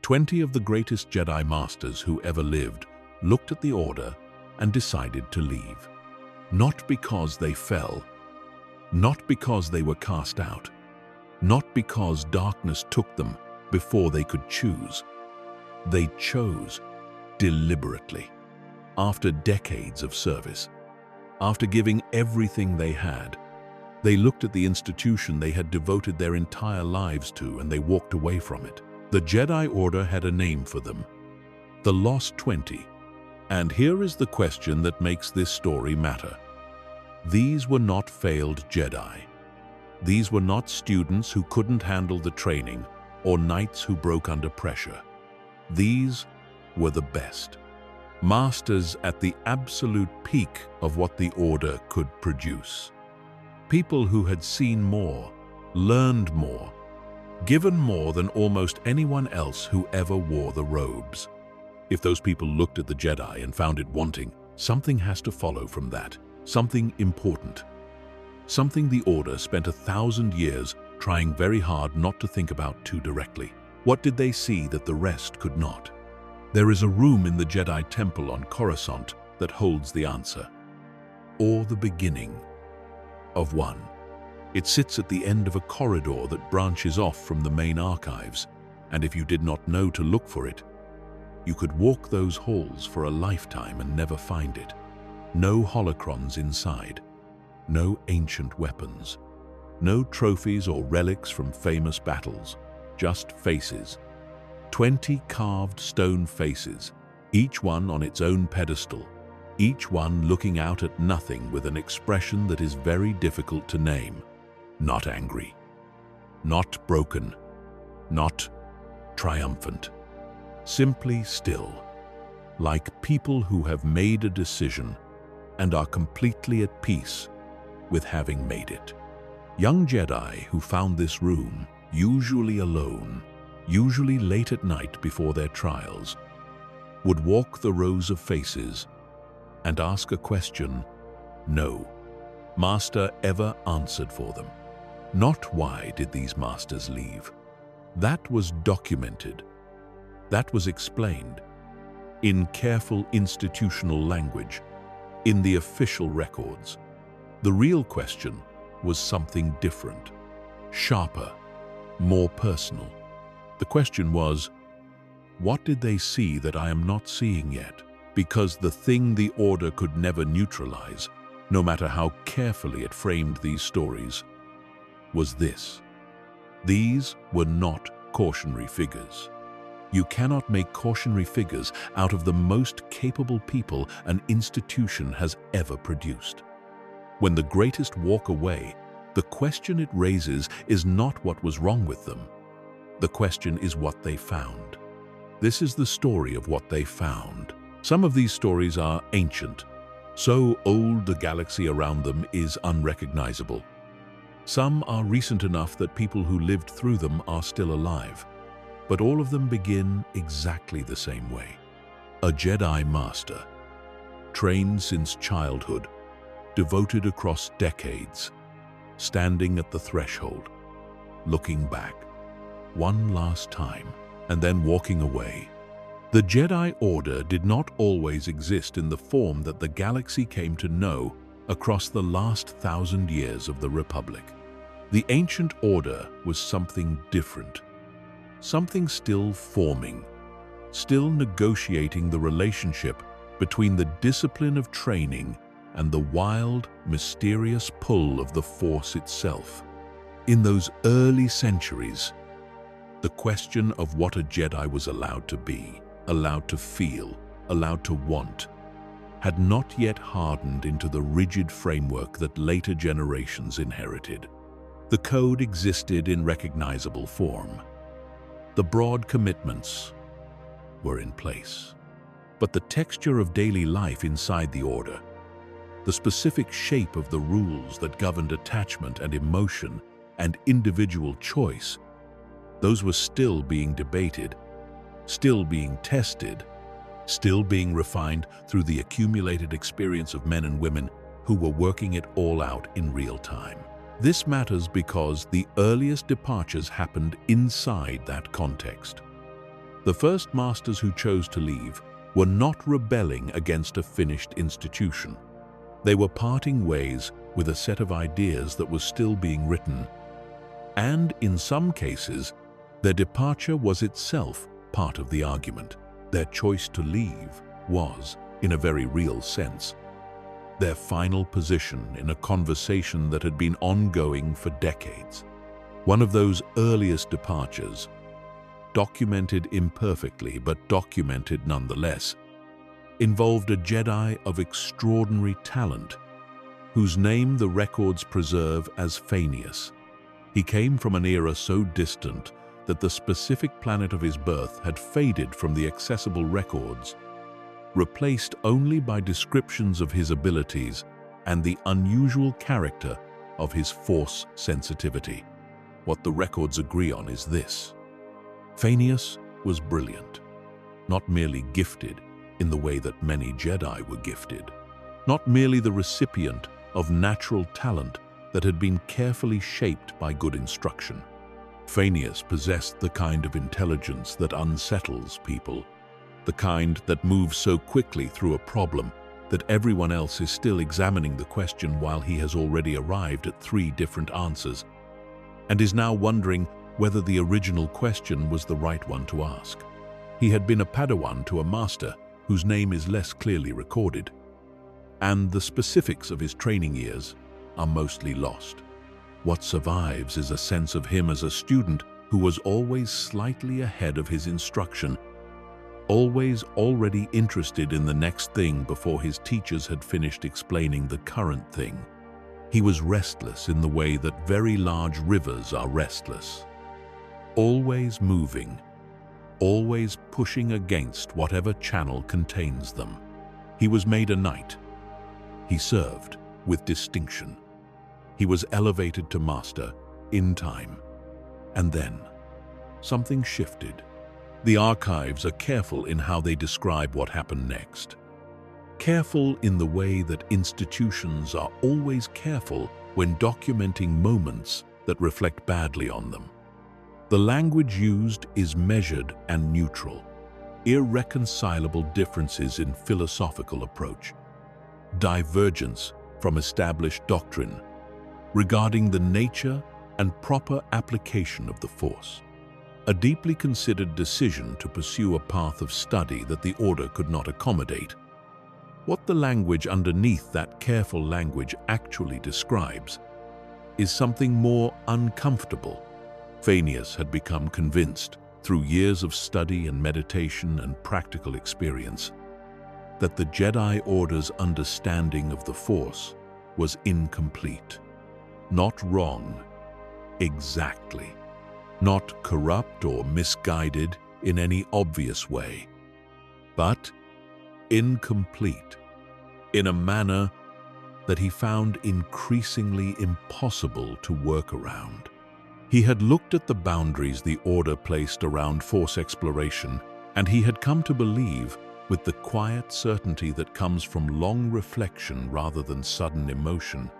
20 of the greatest Jedi Masters who ever lived looked at the Order and decided to leave. Not because they fell, not because they were cast out, not because darkness took them before they could choose. They chose deliberately. After decades of service, after giving everything they had, they looked at the institution they had devoted their entire lives to and they walked away from it. The Jedi Order had a name for them, the Lost 20. And here is the question that makes this story matter. These were not failed Jedi. These were not students who couldn't handle the training or knights who broke under pressure. These were the best. Masters at the absolute peak of what the Order could produce. People who had seen more, learned more, given more than almost anyone else who ever wore the robes. If those people looked at the Jedi and found it wanting, something has to follow from that. Something important. Something the Order spent 1,000 years trying very hard not to think about too directly. What did they see that the rest could not? There is a room in the Jedi Temple on Coruscant that holds the answer, or the beginning of one. It sits at the end of a corridor that branches off from the main archives, and if you did not know to look for it, you could walk those halls for a lifetime and never find it. No holocrons inside, no ancient weapons, no trophies or relics from famous battles, just faces. 20 carved stone faces, each one on its own pedestal, each one looking out at nothing with an expression that is very difficult to name. Not angry, not broken, not triumphant. Simply still, like people who have made a decision and are completely at peace with having made it. Young Jedi who found this room, usually alone, usually late at night before their trials, would walk the rows of faces and ask a question no master ever answered for them. Not why did these masters leave. That was documented. That was explained in careful institutional language, in the official records. The real question was something different, sharper, more personal. The question was, what did they see that I am not seeing yet? Because the thing the Order could never neutralize, no matter how carefully it framed these stories, was this. These were not cautionary figures. You cannot make cautionary figures out of the most capable people an institution has ever produced. When the greatest walk away, the question it raises is not what was wrong with them. The question is what they found. This is the story of what they found. Some of these stories are ancient, so old the galaxy around them is unrecognizable. Some are recent enough that people who lived through them are still alive. But all of them begin exactly the same way. A Jedi Master, trained since childhood, devoted across decades, standing at the threshold, looking back, one last time, and then walking away. The Jedi Order did not always exist in the form that the galaxy came to know across the last 1,000 years of the Republic. The Ancient Order was something different, something still forming, still negotiating the relationship between the discipline of training and the wild, mysterious pull of the Force itself. In those early centuries, the question of what a Jedi was allowed to be, allowed to feel, allowed to want, had not yet hardened into the rigid framework that later generations inherited. The code existed in recognizable form. The broad commitments were in place. But the texture of daily life inside the Order, the specific shape of the rules that governed attachment and emotion and individual choice, those were still being debated, still being tested, still being refined through the accumulated experience of men and women who were working it all out in real time. This matters because the earliest departures happened inside that context. The first masters who chose to leave were not rebelling against a finished institution. They were parting ways with a set of ideas that was still being written. And in some cases, their departure was itself part of the argument. Their choice to leave was, in a very real sense, their final position in a conversation that had been ongoing for decades. One of those earliest departures, documented imperfectly but documented nonetheless, involved a Jedi of extraordinary talent, whose name the records preserve as Phineas. He came from an era so distant that the specific planet of his birth had faded from the accessible records, replaced only by descriptions of his abilities and the unusual character of his Force sensitivity. What the records agree on is this: Phineas was brilliant, not merely gifted in the way that many Jedi were gifted, not merely the recipient of natural talent that had been carefully shaped by good instruction. Phineas possessed the kind of intelligence that unsettles people, the kind that moves so quickly through a problem that everyone else is still examining the question while he has already arrived at 3 different answers, and is now wondering whether the original question was the right one to ask. He had been a Padawan to a master whose name is less clearly recorded, and the specifics of his training years are mostly lost. What survives is a sense of him as a student who was always slightly ahead of his instruction, always already interested in the next thing before his teachers had finished explaining the current thing. He was restless in the way that very large rivers are restless, always moving, always pushing against whatever channel contains them. He was made a knight. He served with distinction. He was elevated to master in time. And then, something shifted. The archives are careful in how they describe what happened next. Careful in the way that institutions are always careful when documenting moments that reflect badly on them. The language used is measured and neutral. Irreconcilable differences in philosophical approach. Divergence from established doctrine regarding the nature and proper application of the Force. A deeply considered decision to pursue a path of study that the Order could not accommodate. What the language underneath that careful language actually describes is something more uncomfortable. Phineas had become convinced, through years of study and meditation and practical experience, that the Jedi Order's understanding of the Force was incomplete. Not wrong, exactly. Not corrupt or misguided in any obvious way, but incomplete in a manner that he found increasingly impossible to work around. He had looked at the boundaries the Order placed around Force exploration, and he had come to believe, with the quiet certainty that comes from long reflection rather than sudden emotion,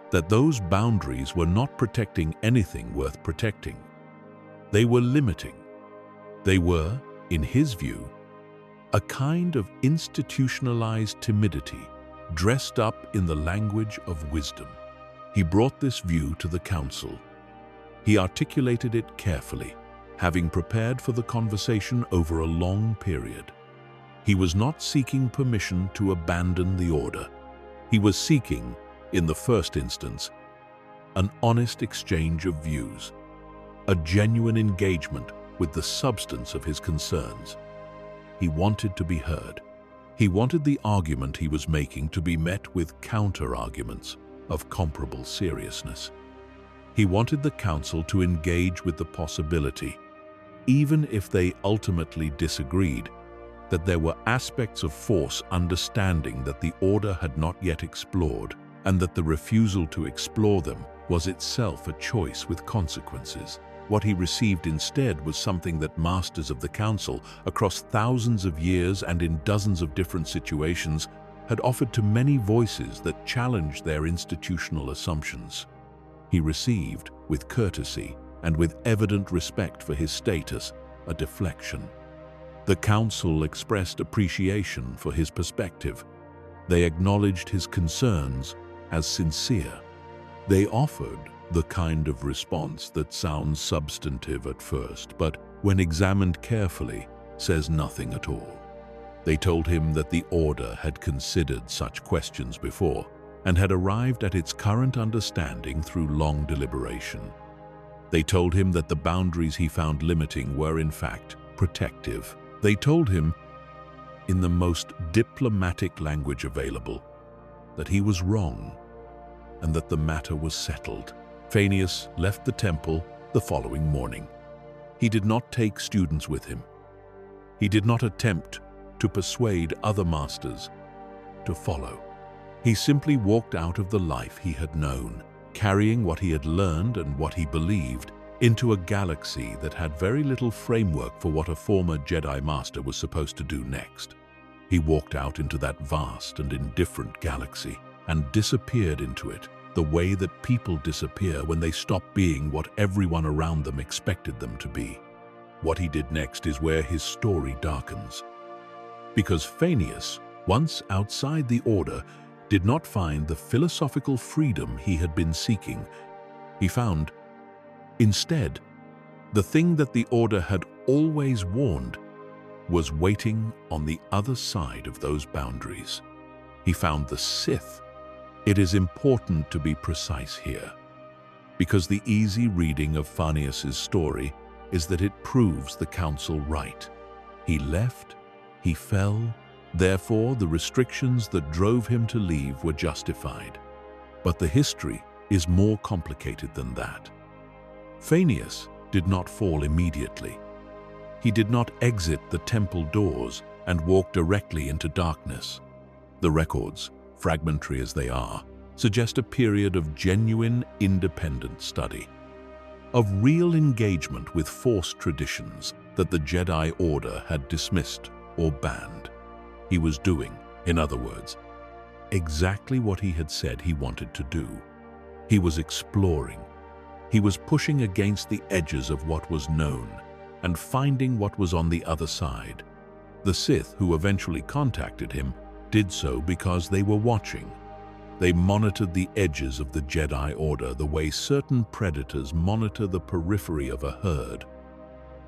that those boundaries were not protecting anything worth protecting. They were limiting. They were, in his view, a kind of institutionalized timidity, dressed up in the language of wisdom. He brought this view to the Council. He articulated it carefully, having prepared for the conversation over a long period. He was not seeking permission to abandon the Order. He was seeking, in the first instance, an honest exchange of views, a genuine engagement with the substance of his concerns. He wanted to be heard. He wanted the argument he was making to be met with counter-arguments of comparable seriousness. He wanted the Council to engage with the possibility, even if they ultimately disagreed, that there were aspects of Force understanding that the Order had not yet explored, and that the refusal to explore them was itself a choice with consequences. What he received instead was something that masters of the Council, across thousands of years and in dozens of different situations, had offered to many voices that challenged their institutional assumptions. He received, with courtesy and with evident respect for his status, a deflection. The council expressed appreciation for his perspective. They acknowledged his concerns as sincere. They offered the kind of response that sounds substantive at first, but when examined carefully, says nothing at all. They told him that the Order had considered such questions before and had arrived at its current understanding through long deliberation. They told him that the boundaries he found limiting were in fact protective. They told him, in the most diplomatic language available, that he was wrong and that the matter was settled. Phineas left the temple the following morning. He did not take students with him. He did not attempt to persuade other masters to follow. He simply walked out of the life he had known, carrying what he had learned and what he believed into a galaxy that had very little framework for what a former Jedi Master was supposed to do next. He walked out into that vast and indifferent galaxy and disappeared into it, the way that people disappear when they stop being what everyone around them expected them to be. What he did next is where his story darkens. Because Phineas, once outside the Order, did not find the philosophical freedom he had been seeking. He found, instead, the thing that the Order had always warned was waiting on the other side of those boundaries. He found the Sith. It is important to be precise here, because the easy reading of Phineas's story is that it proves the council right. He left, he fell, therefore the restrictions that drove him to leave were justified. But the history is more complicated than that. Phineas did not fall immediately. He did not exit the temple doors and walk directly into darkness. The records, fragmentary as they are, suggest a period of genuine independent study, of real engagement with Force traditions that the Jedi Order had dismissed or banned. He was doing, in other words, exactly what he had said he wanted to do. He was exploring. He was pushing against the edges of what was known and finding what was on the other side. The Sith who eventually contacted him did so because they were watching. They monitored the edges of the Jedi Order the way certain predators monitor the periphery of a herd,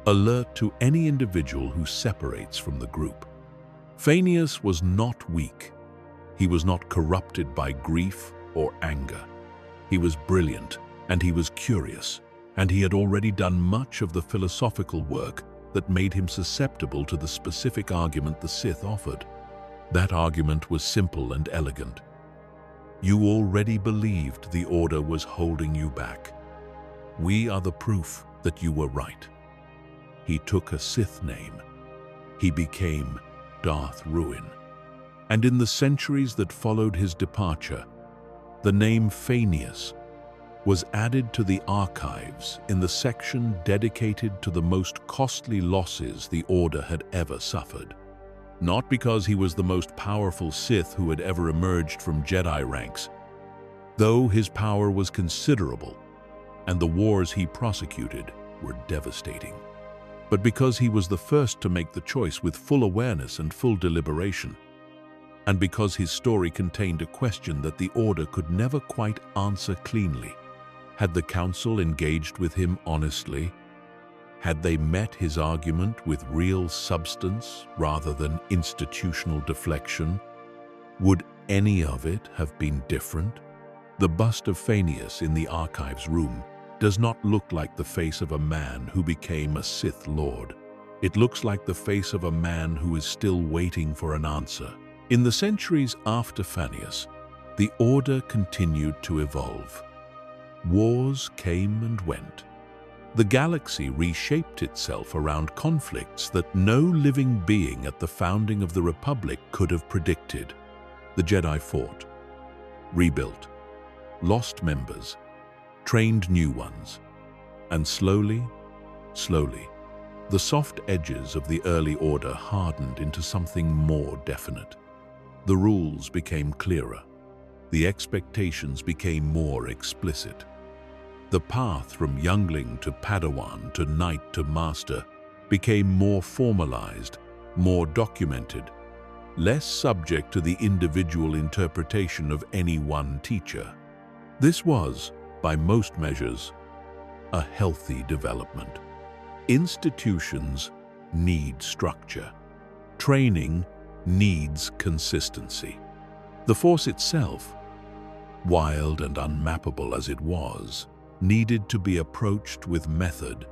alert to any individual who separates from the group. Phineas was not weak. He was not corrupted by grief or anger. He was brilliant, and he was curious, and he had already done much of the philosophical work that made him susceptible to the specific argument the Sith offered. That argument was simple and elegant. You already believed the Order was holding you back. We are the proof that you were right. He took a Sith name. He became Darth Ruin. And in the centuries that followed his departure, the name Phineas was added to the archives in the section dedicated to the most costly losses the Order had ever suffered. Not because he was the most powerful Sith who had ever emerged from Jedi ranks, though his power was considerable and the wars he prosecuted were devastating, but because he was the first to make the choice with full awareness and full deliberation, and because his story contained a question that the Order could never quite answer cleanly. Had the Council engaged with him honestly? Had they met his argument with real substance rather than institutional deflection? Would any of it have been different? The bust of Phineas in the archives room does not look like the face of a man who became a Sith Lord. It looks like the face of a man who is still waiting for an answer. In the centuries after Phineas, the Order continued to evolve. Wars came and went. The galaxy reshaped itself around conflicts that no living being at the founding of the Republic could have predicted. The Jedi fought, rebuilt, lost members, trained new ones, and slowly, the soft edges of the early Order hardened into something more definite. The rules became clearer. The expectations became more explicit. The path from youngling to Padawan to knight to master became more formalized more documented, less subject to the individual interpretation of any one teacher. This was, by most measures, a healthy development. Institutions need structure. Training needs consistency. The Force itself, wild and unmappable as it was, needed to be approached with method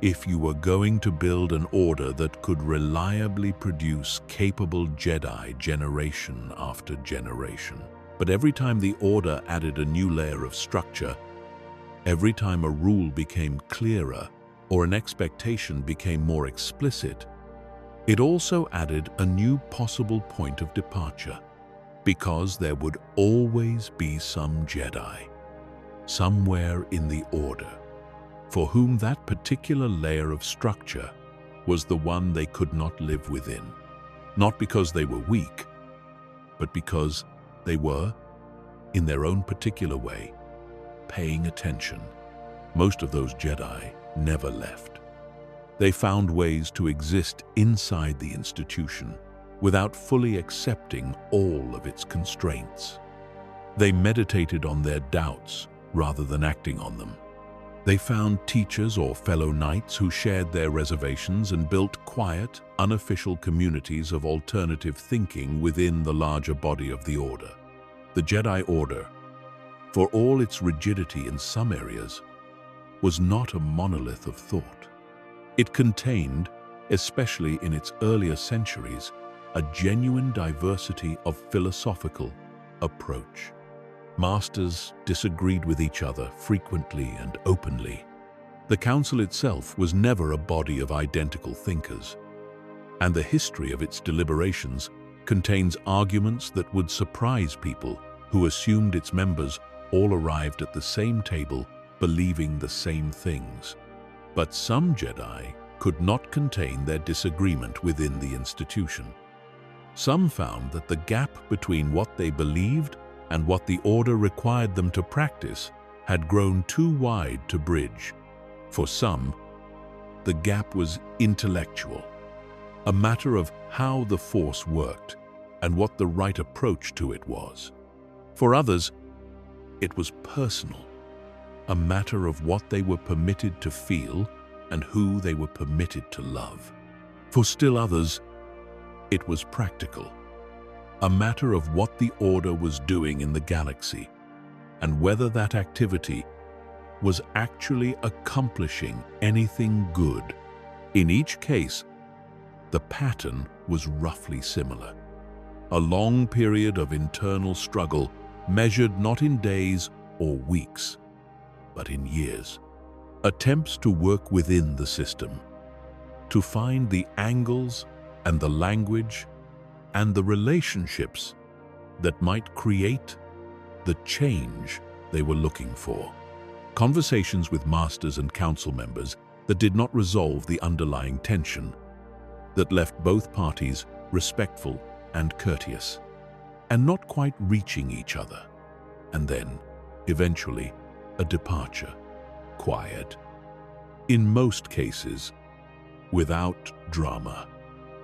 if you were going to build an order that could reliably produce capable Jedi generation after generation. But every time the Order added a new layer of structure, every time a rule became clearer or an expectation became more explicit, it also added a new possible point of departure, because there would always be some Jedi, somewhere in the Order, for whom that particular layer of structure was the one they could not live within, not because they were weak, but because they were, in their own particular way, paying attention. Most of those Jedi never left. They found ways to exist inside the institution without fully accepting all of its constraints. They meditated on their doubts rather than acting on them. They found teachers or fellow knights who shared their reservations and built quiet, unofficial communities of alternative thinking within the larger body of the Order. The Jedi Order, for all its rigidity in some areas, was not a monolith of thought. It contained, especially in its earlier centuries, a genuine diversity of philosophical approach. Masters disagreed with each other frequently and openly. The Council itself was never a body of identical thinkers, and the history of its deliberations contains arguments that would surprise people who assumed its members all arrived at the same table believing the same things. But some Jedi could not contain their disagreement within the institution. Some found that the gap between what they believed and what the Order required them to practice had grown too wide to bridge. For some, the gap was intellectual, a matter of how the Force worked and what the right approach to it was. For others, it was personal, a matter of what they were permitted to feel and who they were permitted to love. For still others, it was practical, a matter of what the Order was doing in the galaxy and whether that activity was actually accomplishing anything good. In each case, the pattern was roughly similar. A long period of internal struggle measured not in days or weeks, but in years. Attempts to work within the system, to find the angles and the language and the relationships that might create the change they were looking for. Conversations with masters and council members that did not resolve the underlying tension, that left both parties respectful and courteous, and not quite reaching each other. And then, eventually, a departure, quiet. In most cases, without drama.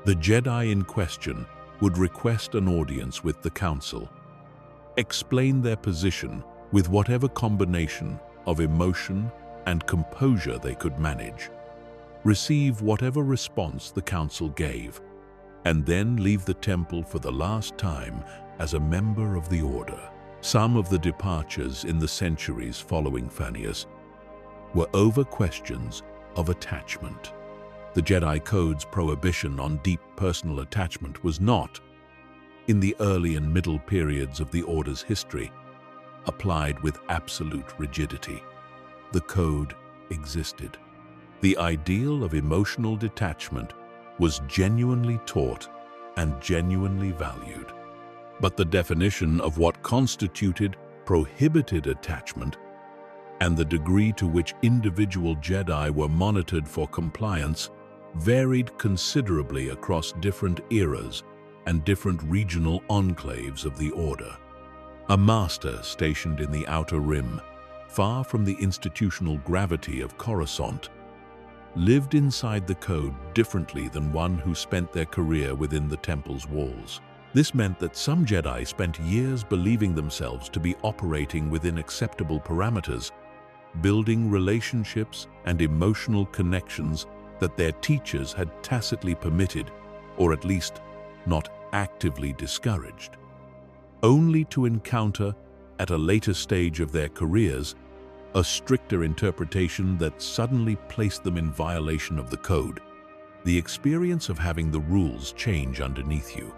The Jedi in question would request an audience with the Council, explain their position with whatever combination of emotion and composure they could manage, receive whatever response the Council gave, and then leave the temple for the last time as a member of the Order. Some of the departures in the centuries following Phineas were over questions of attachment. The Jedi Code's prohibition on deep personal attachment was not, in the early and middle periods of the Order's history, applied with absolute rigidity. The Code existed. The ideal of emotional detachment was genuinely taught and genuinely valued. But the definition of what constituted prohibited attachment and the degree to which individual Jedi were monitored for compliance varied considerably across different eras and different regional enclaves of the Order. A master stationed in the Outer Rim, far from the institutional gravity of Coruscant, lived inside the code differently than one who spent their career within the temple's walls. This meant that some Jedi spent years believing themselves to be operating within acceptable parameters, building relationships and emotional connections that their teachers had tacitly permitted, or at least not actively discouraged, only to encounter, at a later stage of their careers, a stricter interpretation that suddenly placed them in violation of the code. The experience of having the rules change underneath you,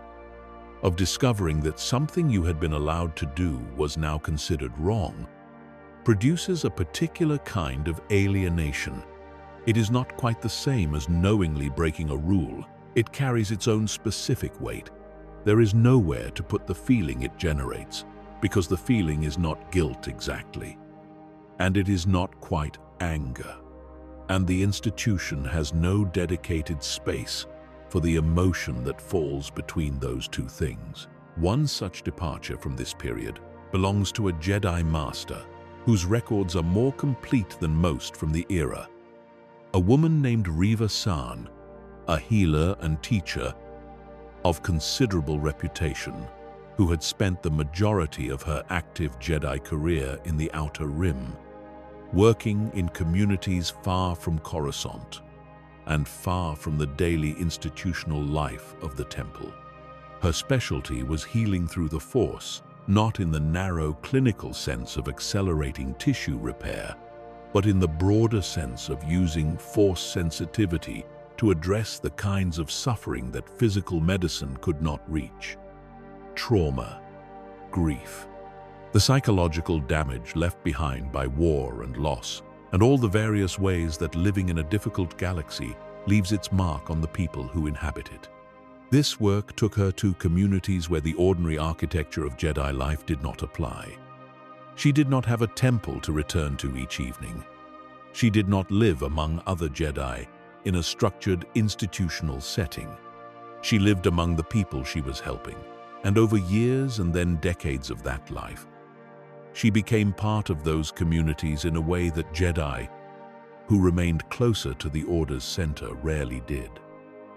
of discovering that something you had been allowed to do was now considered wrong, produces a particular kind of alienation. It is not quite the same as knowingly breaking a rule. It carries its own specific weight. There is nowhere to put the feeling it generates, because the feeling is not guilt exactly, and it is not quite anger. And the institution has no dedicated space for the emotion that falls between those two things. One such departure from this period belongs to a Jedi Master whose records are more complete than most from the era. A woman named Reveran, a healer and teacher of considerable reputation, who had spent the majority of her active Jedi career in the Outer Rim, working in communities far from Coruscant and far from the daily institutional life of the temple. Her specialty was healing through the Force, not in the narrow clinical sense of accelerating tissue repair, but in the broader sense of using Force sensitivity to address the kinds of suffering that physical medicine could not reach. Trauma, grief, the psychological damage left behind by war and loss, and all the various ways that living in a difficult galaxy leaves its mark on the people who inhabit it. This work took her to communities where the ordinary architecture of Jedi life did not apply. She did not have a temple to return to each evening. She did not live among other Jedi in a structured institutional setting. She lived among the people she was helping, and over years and then decades of that life, she became part of those communities in a way that Jedi, who remained closer to the Order's center, rarely did.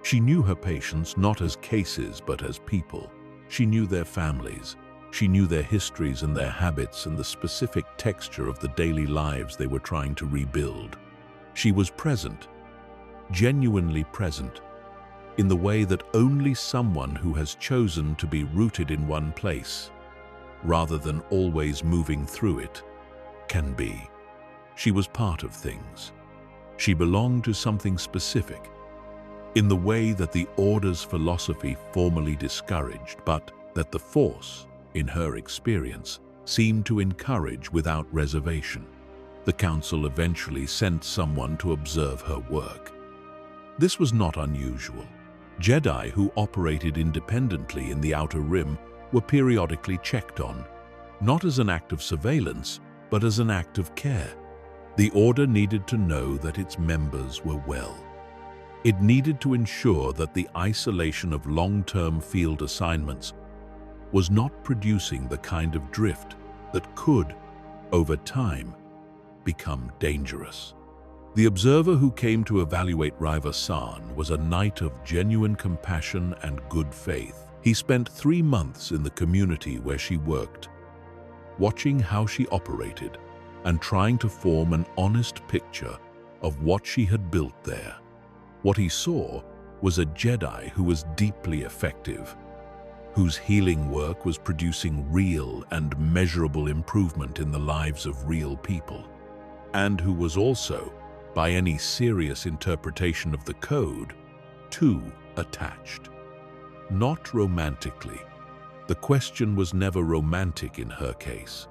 She knew her patients not as cases but as people. She knew their families. She knew their histories and their habits and the specific texture of the daily lives they were trying to rebuild. She was present, genuinely present, in the way that only someone who has chosen to be rooted in one place, rather than always moving through it, can be. She was part of things. She belonged to something specific, in the way that the Order's philosophy formally discouraged, but that the Force, in her experience, seemed to encourage without reservation. The Council eventually sent someone to observe her work. This was not unusual. Jedi who operated independently in the Outer Rim were periodically checked on, not as an act of surveillance, but as an act of care. The Order needed to know that its members were well. It needed to ensure that the isolation of long-term field assignments was not producing the kind of drift that could, over time, become dangerous. The observer who came to evaluate Reveran was a knight of genuine compassion and good faith. He spent 3 months in the community where she worked, watching how she operated and trying to form an honest picture of what she had built there. What he saw was a Jedi who was deeply effective, whose healing work was producing real and measurable improvement in the lives of real people, and who was also, by any serious interpretation of the code, too attached. Not romantically. The question was never romantic in her case.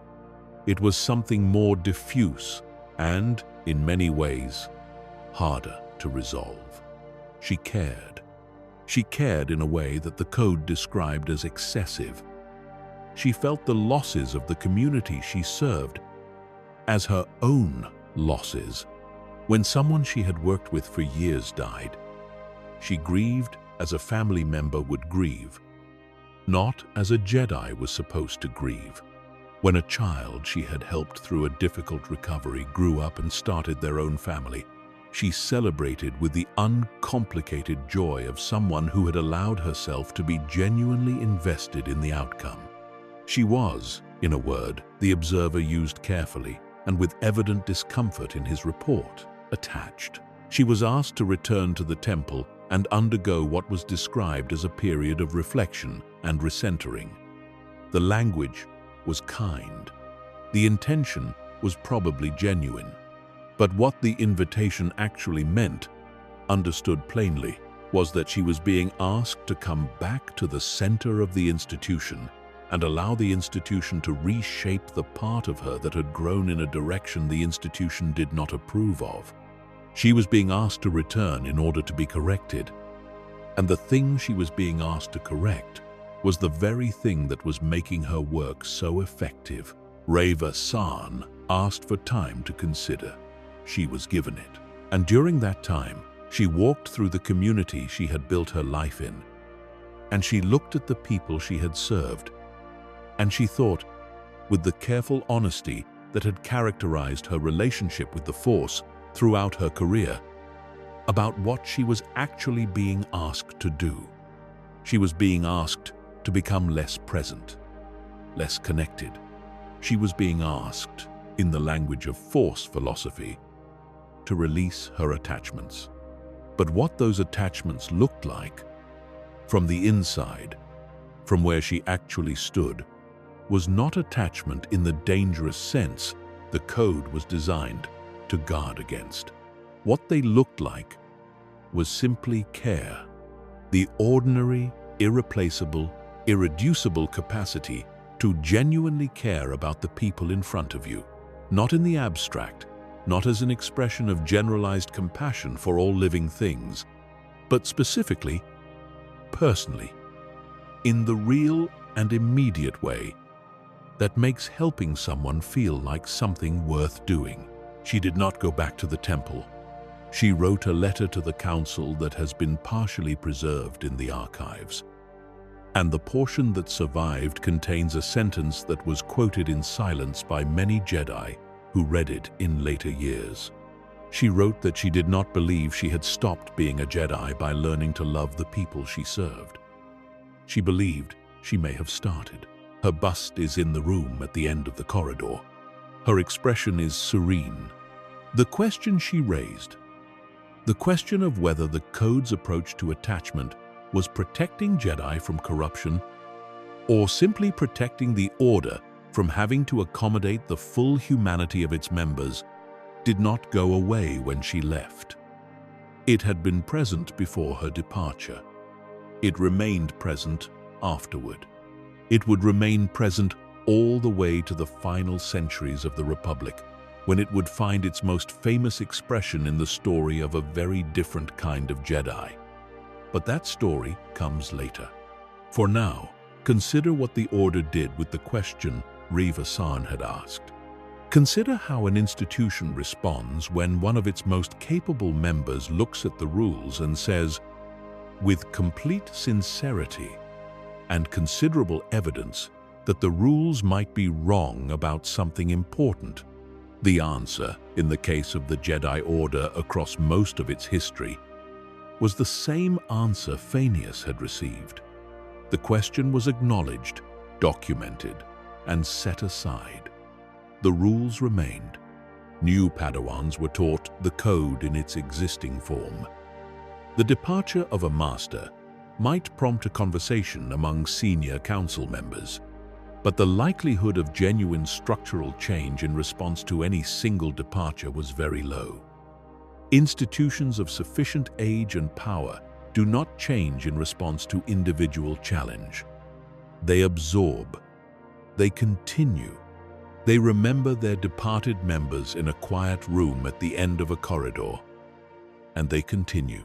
It was something more diffuse and, in many ways, harder to resolve. She cared. She cared in a way that the code described as excessive. She felt the losses of the community she served as her own losses. When someone she had worked with for years died, she grieved as a family member would grieve, not as a Jedi was supposed to grieve. When a child she had helped through a difficult recovery grew up and started their own family, She celebrated with the uncomplicated joy of someone who had allowed herself to be genuinely invested in the outcome. She was, in a word, the observer used carefully, and with evident discomfort in his report, attached. She was asked to return to the temple and undergo what was described as a period of reflection and recentering. The language was kind. The intention was probably genuine. But what the invitation actually meant, understood plainly, was that she was being asked to come back to the center of the institution and allow the institution to reshape the part of her that had grown in a direction the institution did not approve of. She was being asked to return in order to be corrected. And the thing she was being asked to correct was the very thing that was making her work so effective. Reveran asked for time to consider. She was given it. And during that time, she walked through the community she had built her life in. And she looked at the people she had served. And she thought, with the careful honesty that had characterized her relationship with the Force throughout her career, about what she was actually being asked to do. She was being asked to become less present, less connected. She was being asked, in the language of Force philosophy, to release her attachments. But what those attachments looked like, from the inside, from where she actually stood, was not attachment in the dangerous sense the code was designed to guard against. What they looked like was simply care, the ordinary, irreplaceable, irreducible capacity to genuinely care about the people in front of you, not in the abstract, not as an expression of generalized compassion for all living things, but specifically, personally, in the real and immediate way that makes helping someone feel like something worth doing. She did not go back to the temple. She wrote a letter to the council that has been partially preserved in the archives. And the portion that survived contains a sentence that was quoted in silence by many Jedi who read it in later years. She wrote that she did not believe she had stopped being a Jedi by learning to love the people she served. She believed she may have started. Her bust is in the room at the end of the corridor. Her expression is serene. The question she raised, the question of whether the code's approach to attachment was protecting Jedi from corruption or simply protecting the Order from having to accommodate the full humanity of its members, did not go away when she left. It had been present before her departure. It remained present afterward. It would remain present all the way to the final centuries of the Republic, when it would find its most famous expression in the story of a very different kind of Jedi. But that story comes later. For now, consider what the Order did with the question Reveran had asked. Consider how an institution responds when one of its most capable members looks at the rules and says, with complete sincerity and considerable evidence, that the rules might be wrong about something important. The answer, in the case of the Jedi Order across most of its history, was the same answer Phineas had received. The question was acknowledged, documented, and set aside. The rules remained. New Padawans were taught the code in its existing form. The departure of a master might prompt a conversation among senior council members, but the likelihood of genuine structural change in response to any single departure was very low. Institutions of sufficient age and power do not change in response to individual challenge. They absorb. They continue. They remember their departed members in a quiet room at the end of a corridor. And they continue.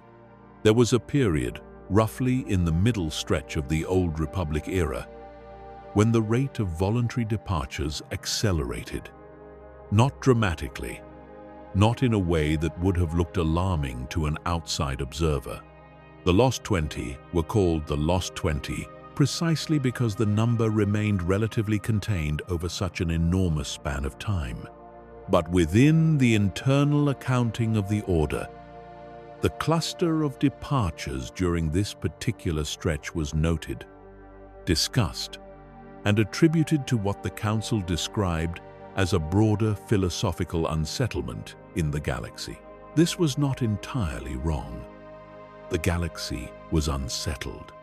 There was a period, roughly in the middle stretch of the Old Republic era, when the rate of voluntary departures accelerated. Not dramatically, not in a way that would have looked alarming to an outside observer. The Lost 20 were called the Lost 20 precisely because the number remained relatively contained over such an enormous span of time. But within the internal accounting of the Order, The cluster of departures during this particular stretch was noted, discussed, and attributed to what the Council described as a broader philosophical unsettlement in the galaxy. This was not entirely wrong. The galaxy was unsettled.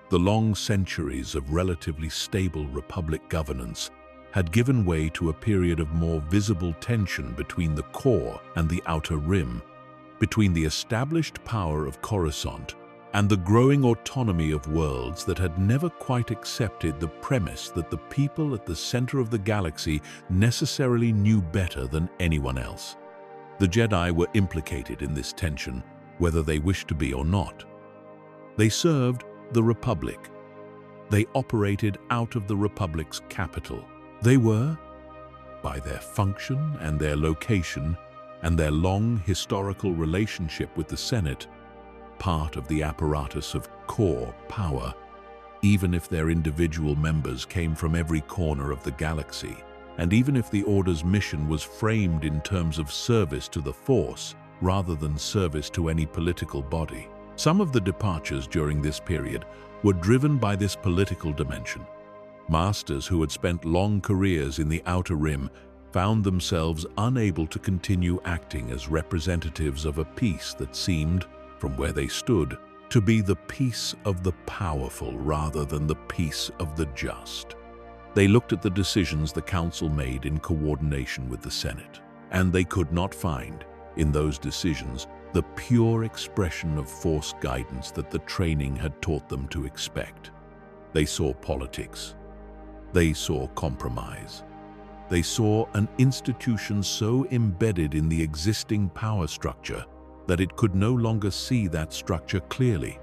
The long centuries of relatively stable Republic governance had given way to a period of more visible tension between the core and the outer rim, between the established power of Coruscant and the growing autonomy of worlds that had never quite accepted the premise that the people at the center of the galaxy necessarily knew better than anyone else. The Jedi were implicated in this tension, whether they wished to be or not. They served the Republic. They operated out of the Republic's capital. They were, by their function and their location and their long historical relationship with the Senate, part of the apparatus of core power, even if their individual members came from every corner of the galaxy, and even if the Order's mission was framed in terms of service to the Force rather than service to any political body. Some of the departures during this period were driven by this political dimension. Masters who had spent long careers in the Outer Rim found themselves unable to continue acting as representatives of a peace that seemed, from where they stood, to be the peace of the powerful rather than the peace of the just. They looked at the decisions the Council made in coordination with the Senate, and they could not find, in those decisions, the pure expression of Force guidance that the training had taught them to expect. They saw politics. They saw compromise. They saw an institution so embedded in the existing power structure that it could no longer see that structure clearly,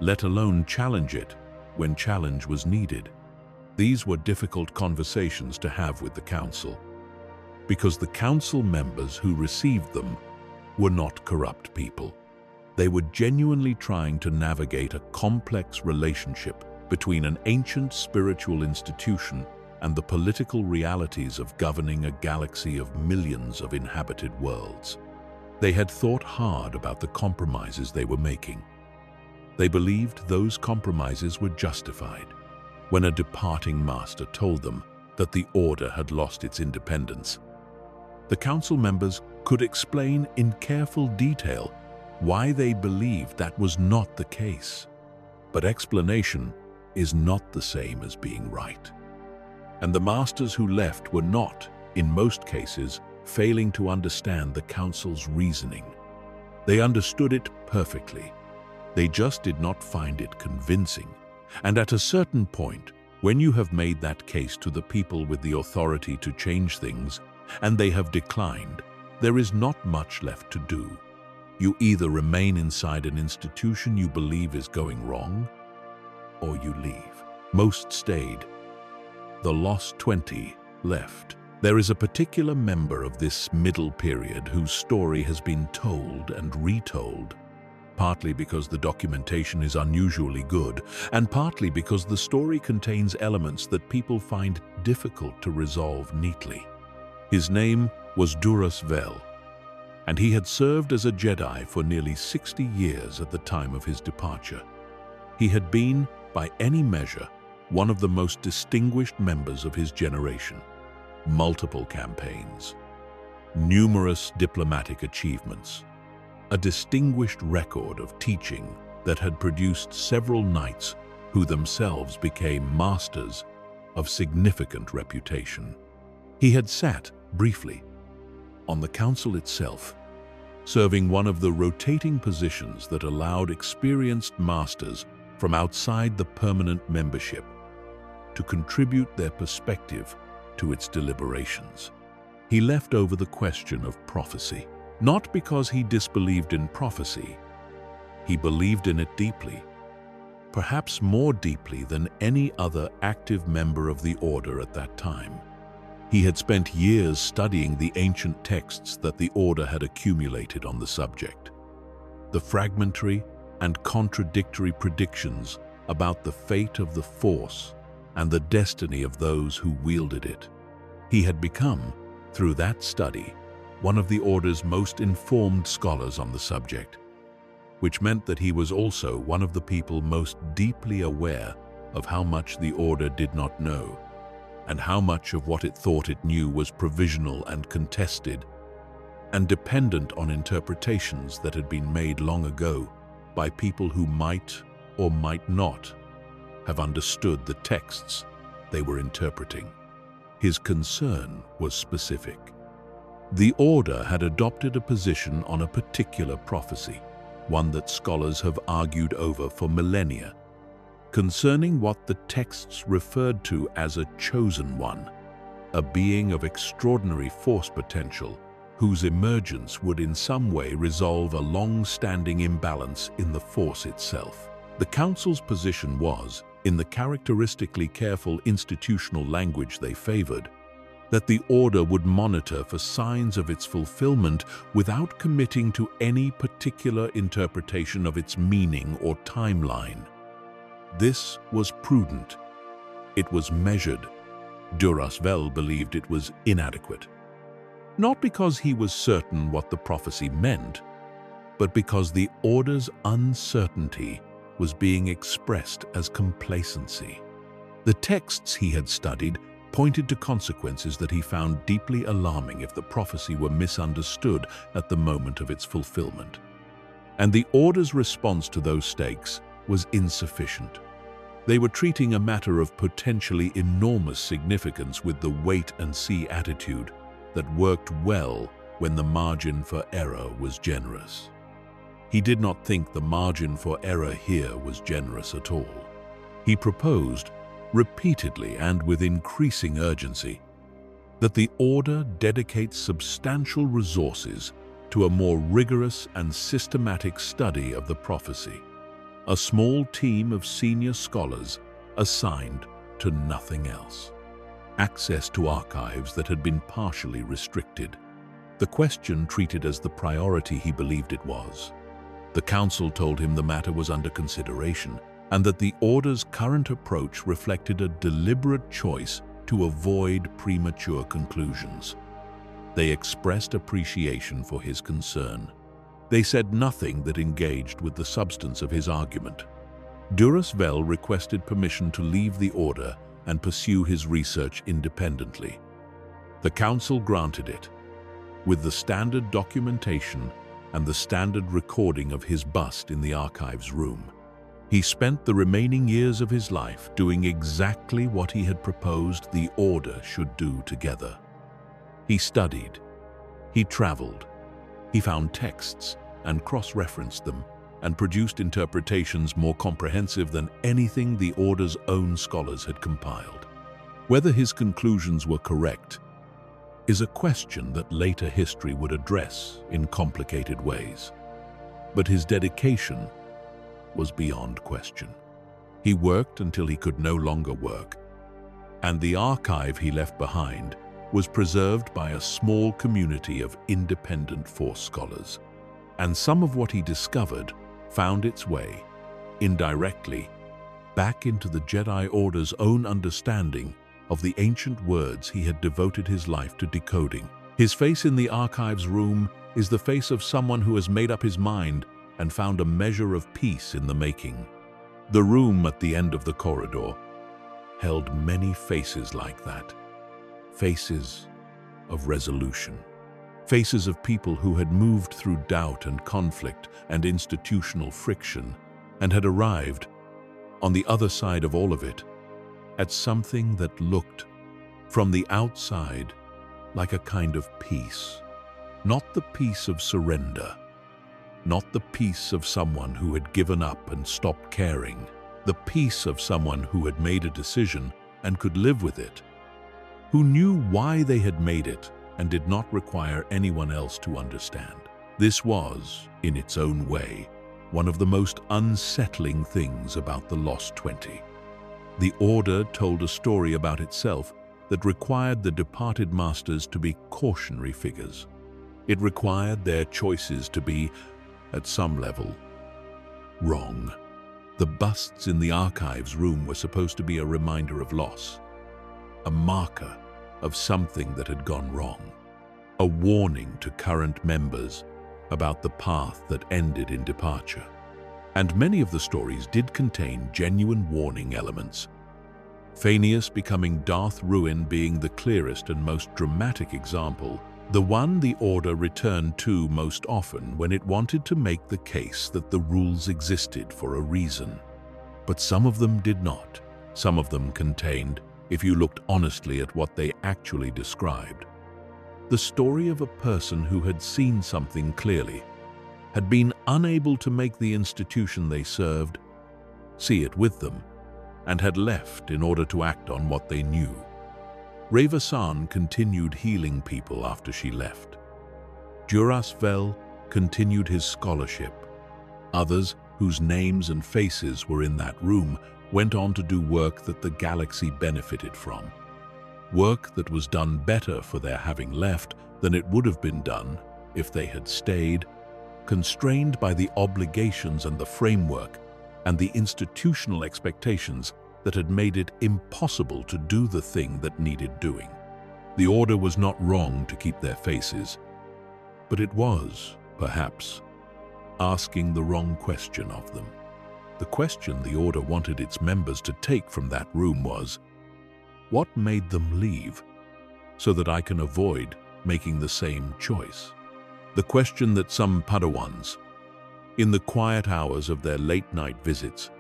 let alone challenge it when challenge was needed. These were difficult conversations to have with the Council, because the Council members who received them were not corrupt people. They were genuinely trying to navigate a complex relationship between an ancient spiritual institution and the political realities of governing a galaxy of millions of inhabited worlds. They had thought hard about the compromises they were making. They believed those compromises were justified. When a departing master told them that the Order had lost its independence, the Council members could explain in careful detail why they believed that was not the case. But explanation is not the same as being right. And the masters who left were not, in most cases, failing to understand the Council's reasoning. They understood it perfectly. They just did not find it convincing. And at a certain point, when you have made that case to the people with the authority to change things, and they have declined, there is not much left to do. You either remain inside an institution you believe is going wrong, or you leave. Most stayed. The lost 20 left. There is a particular member of this middle period whose story has been told and retold, partly because the documentation is unusually good, and partly because the story contains elements that people find difficult to resolve neatly. His name was Duras Vel, and he had served as a Jedi for nearly 60 years at the time of his departure. He had been, by any measure, one of the most distinguished members of his generation. Multiple campaigns, numerous diplomatic achievements, a distinguished record of teaching that had produced several knights who themselves became masters of significant reputation. He had sat, briefly, on the Council itself, serving one of the rotating positions that allowed experienced masters from outside the permanent membership to contribute their perspective to its deliberations. He left over the question of prophecy, not because he disbelieved in prophecy. He believed in it deeply, perhaps more deeply than any other active member of the Order at that time. He had spent years studying the ancient texts that the Order had accumulated on the subject. The fragmentary and contradictory predictions about the fate of the Force and the destiny of those who wielded it. He had become, through that study, one of the Order's most informed scholars on the subject. which meant that he was also one of the people most deeply aware of how much the Order did not know, and how much of what it thought it knew was provisional and contested, and dependent on interpretations that had been made long ago by people who might or might not have understood the texts they were interpreting. His concern was specific. The Order had adopted a position on a particular prophecy, one that scholars have argued over for millennia, concerning what the texts referred to as a chosen one, a being of extraordinary force potential whose emergence would in some way resolve a long-standing imbalance in the Force itself. The Council's position was, in the characteristically careful institutional language they favored, that the Order would monitor for signs of its fulfillment without committing to any particular interpretation of its meaning or timeline. This was prudent. It was measured. Duras Vel believed it was inadequate. Not because he was certain what the prophecy meant, but because the Order's uncertainty was being expressed as complacency. The texts he had studied pointed to consequences that he found deeply alarming if the prophecy were misunderstood at the moment of its fulfillment. And the Order's response to those stakes was insufficient. They were treating a matter of potentially enormous significance with the wait-and-see attitude that worked well when the margin for error was generous. He did not think the margin for error here was generous at all. He proposed, repeatedly and with increasing urgency, that the Order dedicate substantial resources to a more rigorous and systematic study of the prophecy, a small team of senior scholars assigned to nothing else. Access to archives that had been partially restricted. The question treated as the priority he believed it was. The Council told him the matter was under consideration and that the Order's current approach reflected a deliberate choice to avoid premature conclusions. They expressed appreciation for his concern. They said nothing that engaged with the substance of his argument. Duras Vel requested permission to leave the Order and pursue his research independently. The Council granted it, with the standard documentation and the standard recording of his bust in the archives room. He spent the remaining years of his life doing exactly what he had proposed the Order should do together. He studied, he traveled, he found texts and cross-referenced them and produced interpretations more comprehensive than anything the Order's own scholars had compiled. Whether his conclusions were correct is a question that later history would address in complicated ways. But his dedication was beyond question. He worked until he could no longer work, and the archive he left behind was preserved by a small community of independent Force scholars. And some of what he discovered found its way, indirectly, back into the Jedi Order's own understanding of the ancient words he had devoted his life to decoding. His face in the archives room is the face of someone who has made up his mind and found a measure of peace in the making. The room at the end of the corridor held many faces like that. Faces of resolution. Faces of people who had moved through doubt and conflict and institutional friction and had arrived, on the other side of all of it, at something that looked, from the outside, like a kind of peace. Not the peace of surrender, not the peace of someone who had given up and stopped caring, the peace of someone who had made a decision and could live with it, who knew why they had made it and did not require anyone else to understand. This was, in its own way, one of the most unsettling things about the Lost 20. The Order told a story about itself that required the departed masters to be cautionary figures. It required their choices to be, at some level, wrong. The busts in the archives room were supposed to be a reminder of loss, a marker of something that had gone wrong, a warning to current members about the path that ended in departure. And many of the stories did contain genuine warning elements. Phineas becoming Darth Ruin being the clearest and most dramatic example, the one the Order returned to most often when it wanted to make the case that the rules existed for a reason. But some of them did not. Some of them contained, if you looked honestly at what they actually described, the story of a person who had seen something clearly, had been unable to make the institution they served see it with them, and had left in order to act on what they knew. Reveran continued healing people after she left. Duras Vel continued his scholarship. Others, whose names and faces were in that room, went on to do work that the galaxy benefited from. Work that was done better for their having left than it would have been done if they had stayed, constrained by the obligations and the framework and the institutional expectations that had made it impossible to do the thing that needed doing. The Order was not wrong to keep their faces, but it was, perhaps, asking the wrong question of them. The question the Order wanted its members to take from that room was, what made them leave so that I can avoid making the same choice? The question that some Padawans, in the quiet hours of their late-night visits,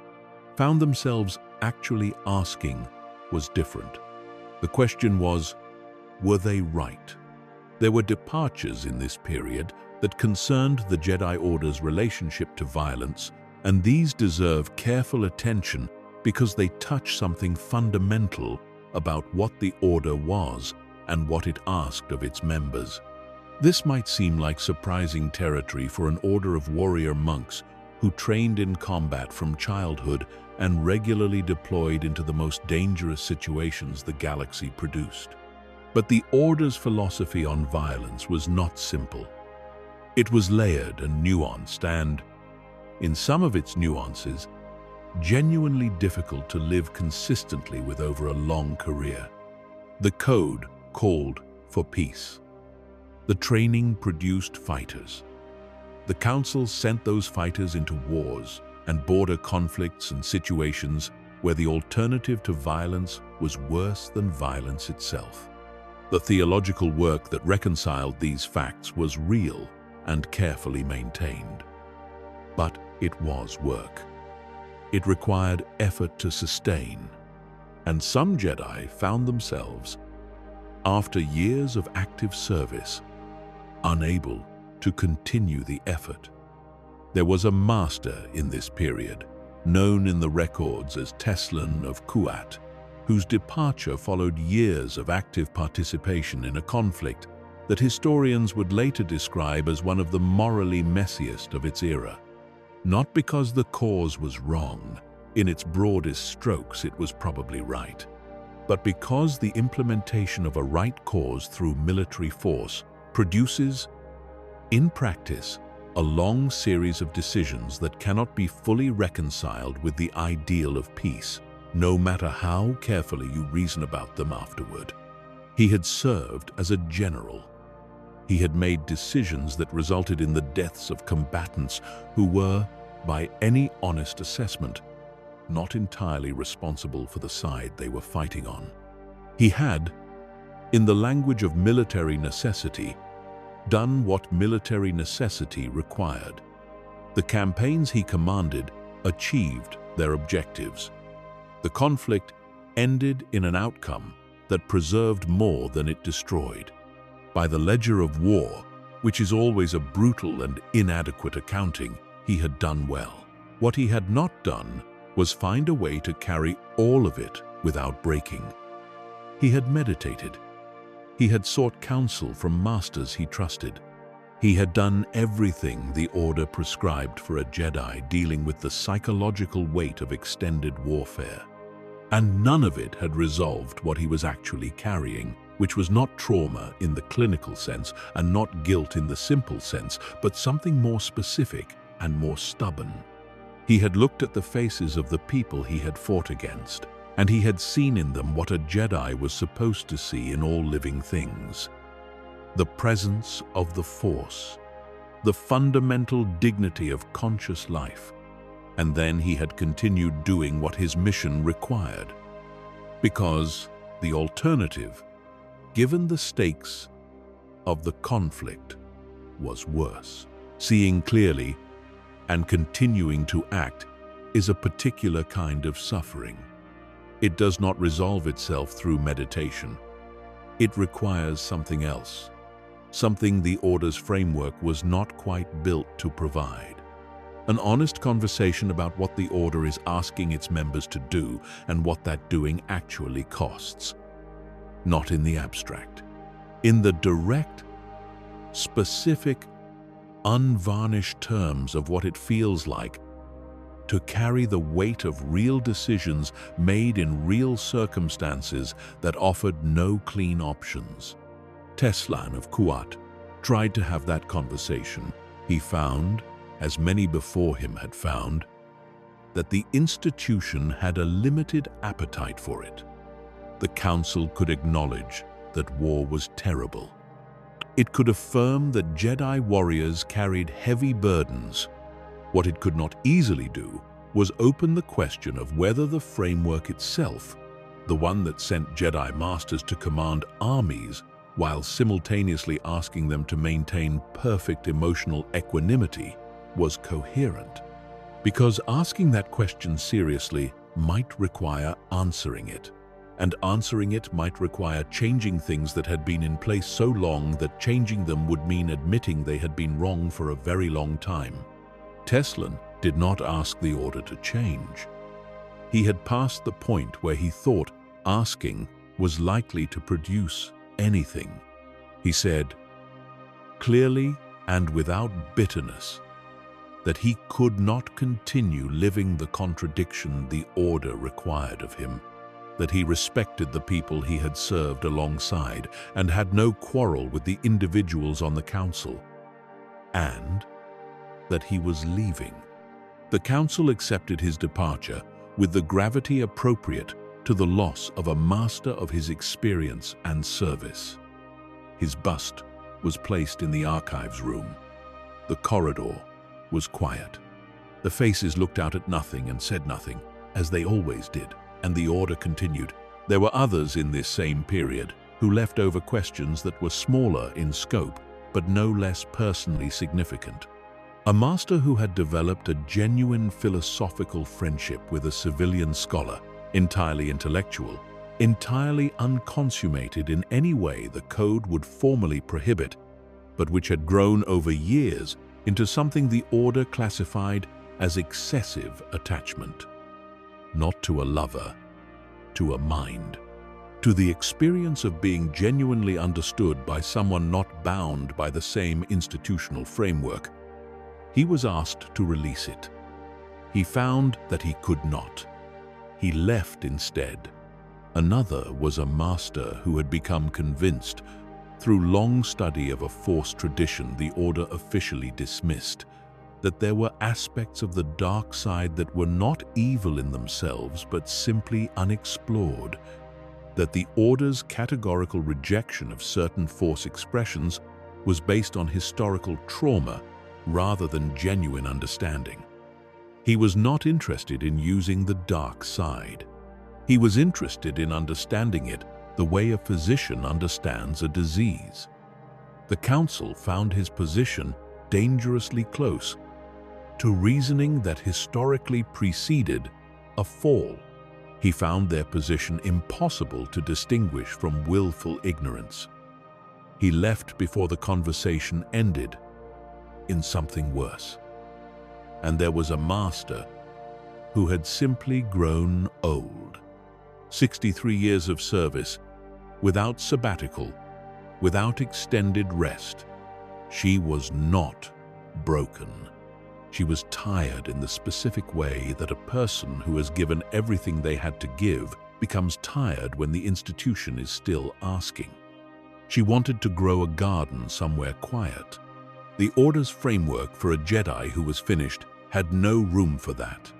found themselves actually asking was different. The question was, were they right? There were departures in this period that concerned the Jedi Order's relationship to violence, and these deserve careful attention because they touch something fundamental about what the Order was and what it asked of its members. This might seem like surprising territory for an order of warrior monks who trained in combat from childhood and regularly deployed into the most dangerous situations the galaxy produced. But the Order's philosophy on violence was not simple. It was layered and nuanced and, in some of its nuances, genuinely difficult to live consistently with over a long career. The code called for peace. The training produced fighters. The Council sent those fighters into wars and border conflicts and situations where the alternative to violence was worse than violence itself. The theological work that reconciled these facts was real and carefully maintained. But it was work. It required effort to sustain, and some Jedi found themselves, after years of active service, unable to continue the effort. There was a master in this period, known in the records as Teslan of Kuat, whose departure followed years of active participation in a conflict that historians would later describe as one of the morally messiest of its era. Not because the cause was wrong. In its broadest strokes, it was probably right. But because the implementation of a right cause through military force produces, in practice, a long series of decisions that cannot be fully reconciled with the ideal of peace, no matter how carefully you reason about them afterward. He had served as a general. He had made decisions that resulted in the deaths of combatants who were, by any honest assessment, not entirely responsible for the side they were fighting on. He had, in the language of military necessity, done what military necessity required. The campaigns he commanded achieved their objectives. The conflict ended in an outcome that preserved more than it destroyed. By the ledger of war, which is always a brutal and inadequate accounting, he had done well. What he had not done was find a way to carry all of it without breaking. He had meditated. He had sought counsel from masters he trusted. He had done everything the Order prescribed for a Jedi dealing with the psychological weight of extended warfare. And none of it had resolved what he was actually carrying, which was not trauma in the clinical sense and not guilt in the simple sense, but something more specific and more stubborn. He had looked at the faces of the people he had fought against, and he had seen in them what a Jedi was supposed to see in all living things: the presence of the Force. the fundamental dignity of conscious life. And then he had continued doing what his mission required. Because the alternative, given the stakes of the conflict, was worse. Seeing clearly and continuing to act is a particular kind of suffering. It does not resolve itself through meditation. It requires something else, something the Order's framework was not quite built to provide. An honest conversation about what the Order is asking its members to do and what that doing actually costs. Not in the abstract. In the direct, specific, unvarnished terms of what it feels like to carry the weight of real decisions made in real circumstances that offered no clean options. Teslan of Kuat tried to have that conversation. He found, as many before him had found, that the institution had a limited appetite for it. The Council could acknowledge that war was terrible. It could affirm that Jedi warriors carried heavy burdens. What it could not easily do was open the question of whether the framework itself, the one that sent Jedi Masters to command armies while simultaneously asking them to maintain perfect emotional equanimity, was coherent. Because asking that question seriously might require answering it. And answering it might require changing things that had been in place so long that changing them would mean admitting they had been wrong for a very long time. Teslan did not ask the Order to change. He had passed the point where he thought asking was likely to produce anything. He said, clearly and without bitterness, that he could not continue living the contradiction the Order required of him, that he respected the people he had served alongside and had no quarrel with the individuals on the Council, and that he was leaving. The Council accepted his departure with the gravity appropriate to the loss of a master of his experience and service. His bust was placed in the archives room. The corridor was quiet. The faces looked out at nothing and said nothing, as they always did, and the Order continued. There were others in this same period who left over questions that were smaller in scope, but no less personally significant. A master who had developed a genuine philosophical friendship with a civilian scholar, entirely intellectual, entirely unconsummated in any way the code would formally prohibit, but which had grown over years into something the Order classified as excessive attachment. Not to a lover, to a mind, to the experience of being genuinely understood by someone not bound by the same institutional framework. He was asked to release it. He found that he could not. He left instead. Another was a master who had become convinced, through long study of a Force tradition the Order officially dismissed, that there were aspects of the dark side that were not evil in themselves but simply unexplored, that the Order's categorical rejection of certain Force expressions was based on historical trauma rather than genuine understanding. He was not interested in using the dark side. He was interested in understanding it the way a physician understands a disease. The Council found his position dangerously close to reasoning that historically preceded a fall. He found their position impossible to distinguish from willful ignorance. He left before the conversation ended in something worse. And there was a master who had simply grown old. 63 years of service, without sabbatical, without extended rest. She was not broken. She was tired in the specific way that a person who has given everything they had to give becomes tired when the institution is still asking. She wanted to grow a garden somewhere quiet. The Order's framework for a Jedi who was finished had no room for that.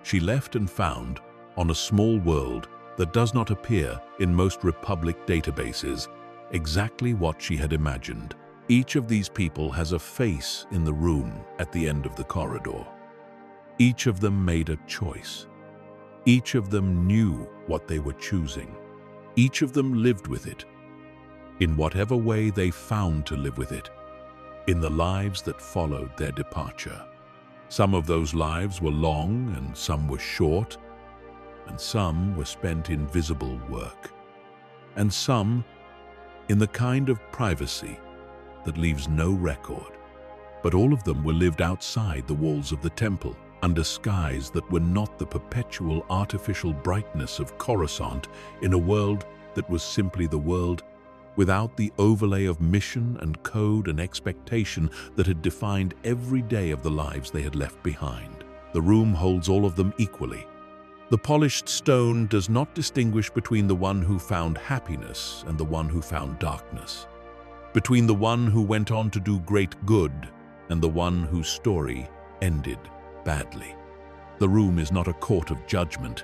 She left and found, on a small world that does not appear in most Republic databases, exactly what she had imagined. Each of these people has a face in the room at the end of the corridor. Each of them made a choice. Each of them knew what they were choosing. Each of them lived with it, in whatever way they found to live with it, in the lives that followed their departure. Some of those lives were long and some were short, and some were spent in visible work, and some in the kind of privacy that leaves no record. But all of them were lived outside the walls of the temple, under skies that were not the perpetual artificial brightness of Coruscant, in a world that was simply the world, without the overlay of mission and code and expectation that had defined every day of the lives they had left behind. The room holds all of them equally. The polished stone does not distinguish between the one who found happiness and the one who found darkness, between the one who went on to do great good and the one whose story ended badly. The room is not a court of judgment.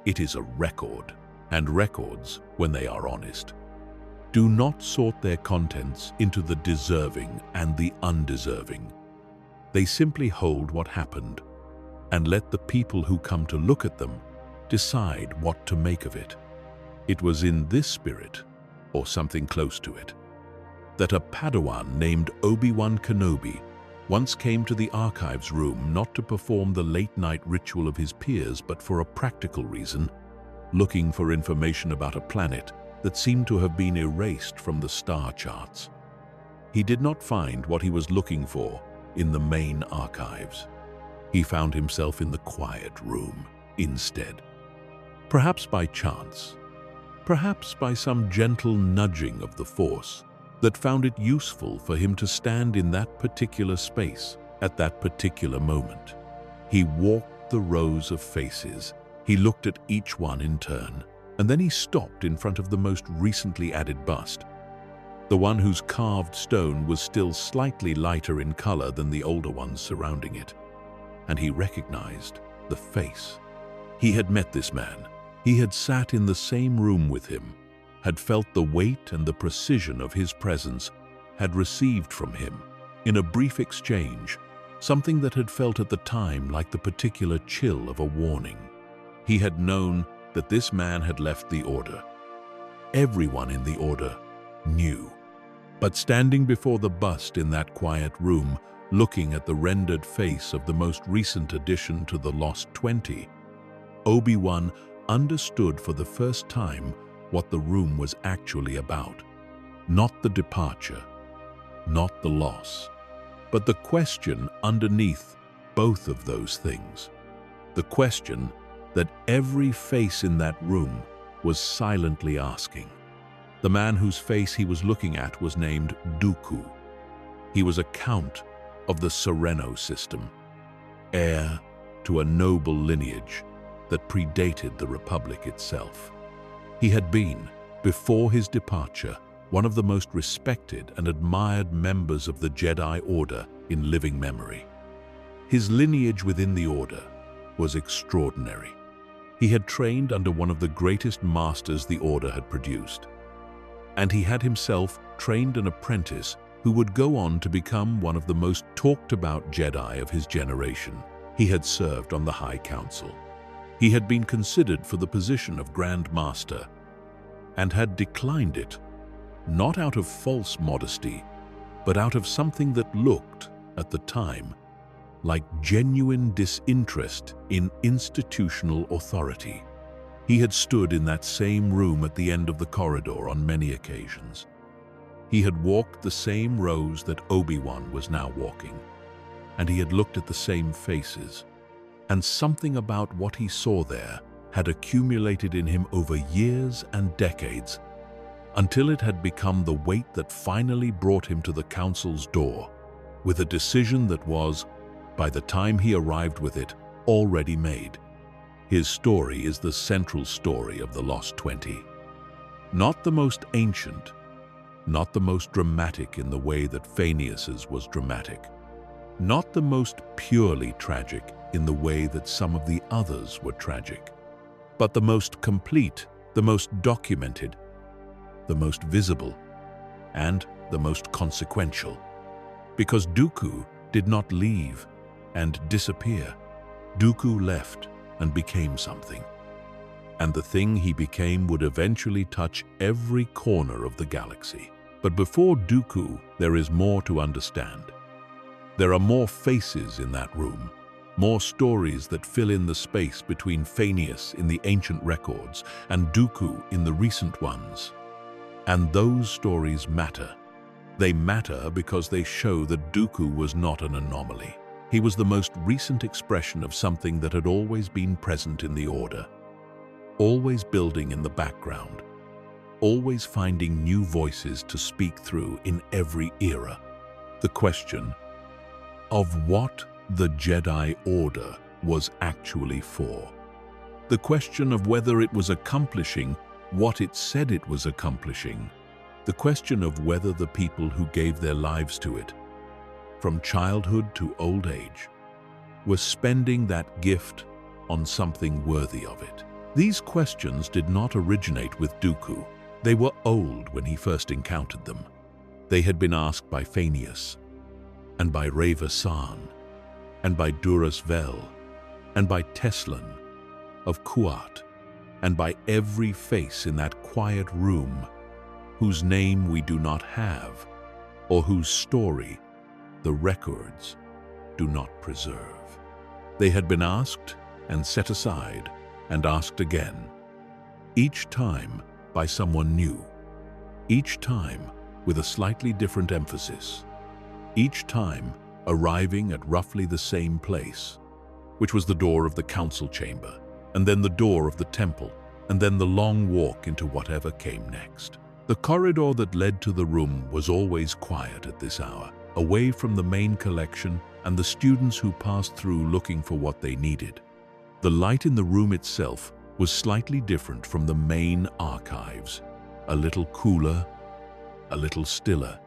It is a record, and records, when they are honest, do not sort their contents into the deserving and the undeserving. They simply hold what happened and let the people who come to look at them decide what to make of it. It was in this spirit, or something close to it, that a Padawan named Obi-Wan Kenobi once came to the archives room not to perform the late-night ritual of his peers, but for a practical reason, looking for information about a planet that seemed to have been erased from the star charts. He did not find what he was looking for in the main archives. He found himself in the quiet room instead. Perhaps by chance, perhaps by some gentle nudging of the Force that found it useful for him to stand in that particular space at that particular moment. He walked the rows of faces. He looked at each one in turn, and then he stopped in front of the most recently added bust, the one whose carved stone was still slightly lighter in color than the older ones surrounding it. And he recognized the face. He had met this man. He had sat in the same room with him, had felt the weight and the precision of his presence, had received from him, in a brief exchange, something that had felt at the time like the particular chill of a warning. He had known that this man had left the Order. Everyone in the Order knew. But standing before the bust in that quiet room, looking at the rendered face of the most recent addition to the Lost 20, Obi-Wan understood for the first time what the room was actually about. Not the departure, not the loss, but the question underneath both of those things. The question that every face in that room was silently asking. The man whose face he was looking at was named Dooku. He was a count of the Sereno system, heir to a noble lineage that predated the Republic itself. He had been, before his departure, one of the most respected and admired members of the Jedi Order in living memory. His lineage within the Order was extraordinary. He had trained under one of the greatest masters the Order had produced, and he had himself trained an apprentice who would go on to become one of the most talked-about Jedi of his generation. He had served on the High Council. He had been considered for the position of Grand Master and had declined it, not out of false modesty, but out of something that looked, at the time, like genuine disinterest in institutional authority. He had stood in that same room at the end of the corridor on many occasions. He had walked the same rows that Obi-Wan was now walking, and he had looked at the same faces, and something about what he saw there had accumulated in him over years and decades, until it had become the weight that finally brought him to the Council's door, with a decision that was, by the time he arrived with it, already made. His story is the central story of the Lost 20. Not the most ancient, not the most dramatic in the way that Phineas's was dramatic, not the most purely tragic in the way that some of the others were tragic, but the most complete, the most documented, the most visible, and the most consequential. Because Dooku did not leave and disappear. Dooku left and became something. And the thing he became would eventually touch every corner of the galaxy. But before Dooku, there is more to understand. There are more faces in that room, more stories that fill in the space between Phineas in the ancient records and Dooku in the recent ones. And those stories matter. They matter because they show that Dooku was not an anomaly. He was the most recent expression of something that had always been present in the Order, always building in the background, always finding new voices to speak through in every era. The question of what the Jedi Order was actually for. The question of whether it was accomplishing what it said it was accomplishing. The question of whether the people who gave their lives to it, from childhood to old age, were spending that gift on something worthy of it. These questions did not originate with Dooku. They were old when he first encountered them. They had been asked by Phineas, and by Reveran, and by Duras Vel, and by Teslan of Kuat, and by every face in that quiet room whose name we do not have, or whose story the records do not preserve. They had been asked and set aside and asked again, each time by someone new, each time with a slightly different emphasis, each time arriving at roughly the same place, which was the door of the council chamber, and then the door of the temple, and then the long walk into whatever came next. The corridor that led to the room was always quiet at this hour, away from the main collection and the students who passed through looking for what they needed. The light in the room itself was slightly different from the main archives, a little cooler, a little stiller,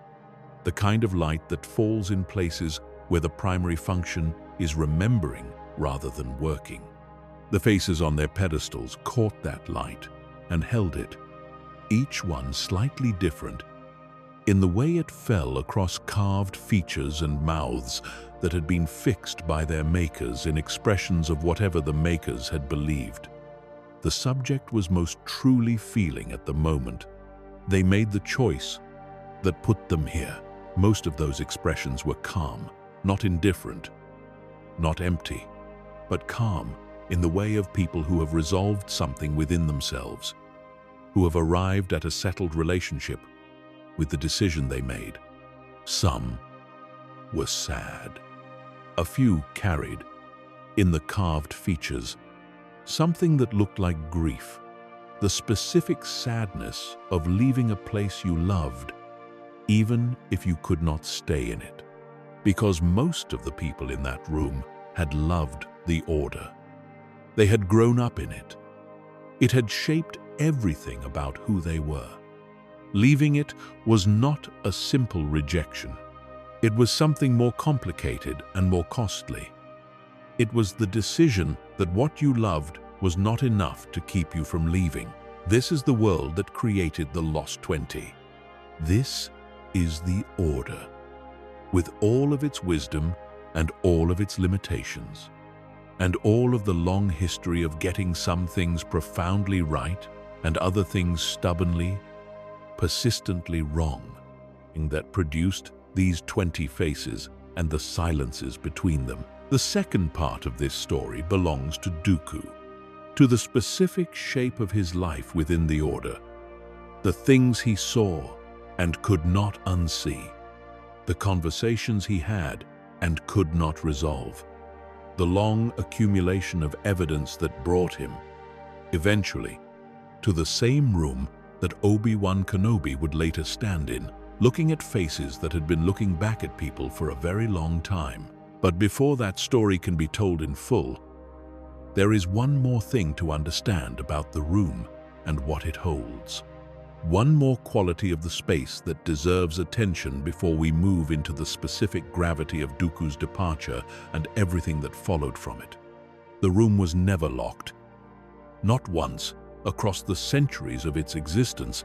the kind of light that falls in places where the primary function is remembering rather than working. The faces on their pedestals caught that light and held it, each one slightly different in the way it fell across carved features and mouths that had been fixed by their makers in expressions of whatever the makers had believed. The subject was most truly feeling at the moment. They made the choice that put them here. Most of those expressions were calm, not indifferent, not empty, but calm in the way of people who have resolved something within themselves, who have arrived at a settled relationship with the decision they made. Some were sad. A few carried, in the carved features, something that looked like grief, the specific sadness of leaving a place you loved, even if you could not stay in it. Because most of the people in that room had loved the Order. They had grown up in it. It had shaped everything about who they were. Leaving it was not a simple rejection. It was something more complicated and more costly. It was the decision that what you loved was not enough to keep you from leaving. This is the world that created the Lost 20. This is the Order, with all of its wisdom and all of its limitations, and all of the long history of getting some things profoundly right and other things stubbornly, persistently wrong, that produced these 20 faces and the silences between them. The second part of this story belongs to Dooku, to the specific shape of his life within the Order, the things he saw and could not unsee, the conversations he had and could not resolve, the long accumulation of evidence that brought him, eventually, to the same room that Obi-Wan Kenobi would later stand in, looking at faces that had been looking back at people for a very long time. But before that story can be told in full, there is one more thing to understand about the room and what it holds. One more quality of the space that deserves attention before we move into the specific gravity of Dooku's departure and everything that followed from it. The room was never locked. Not once, across the centuries of its existence,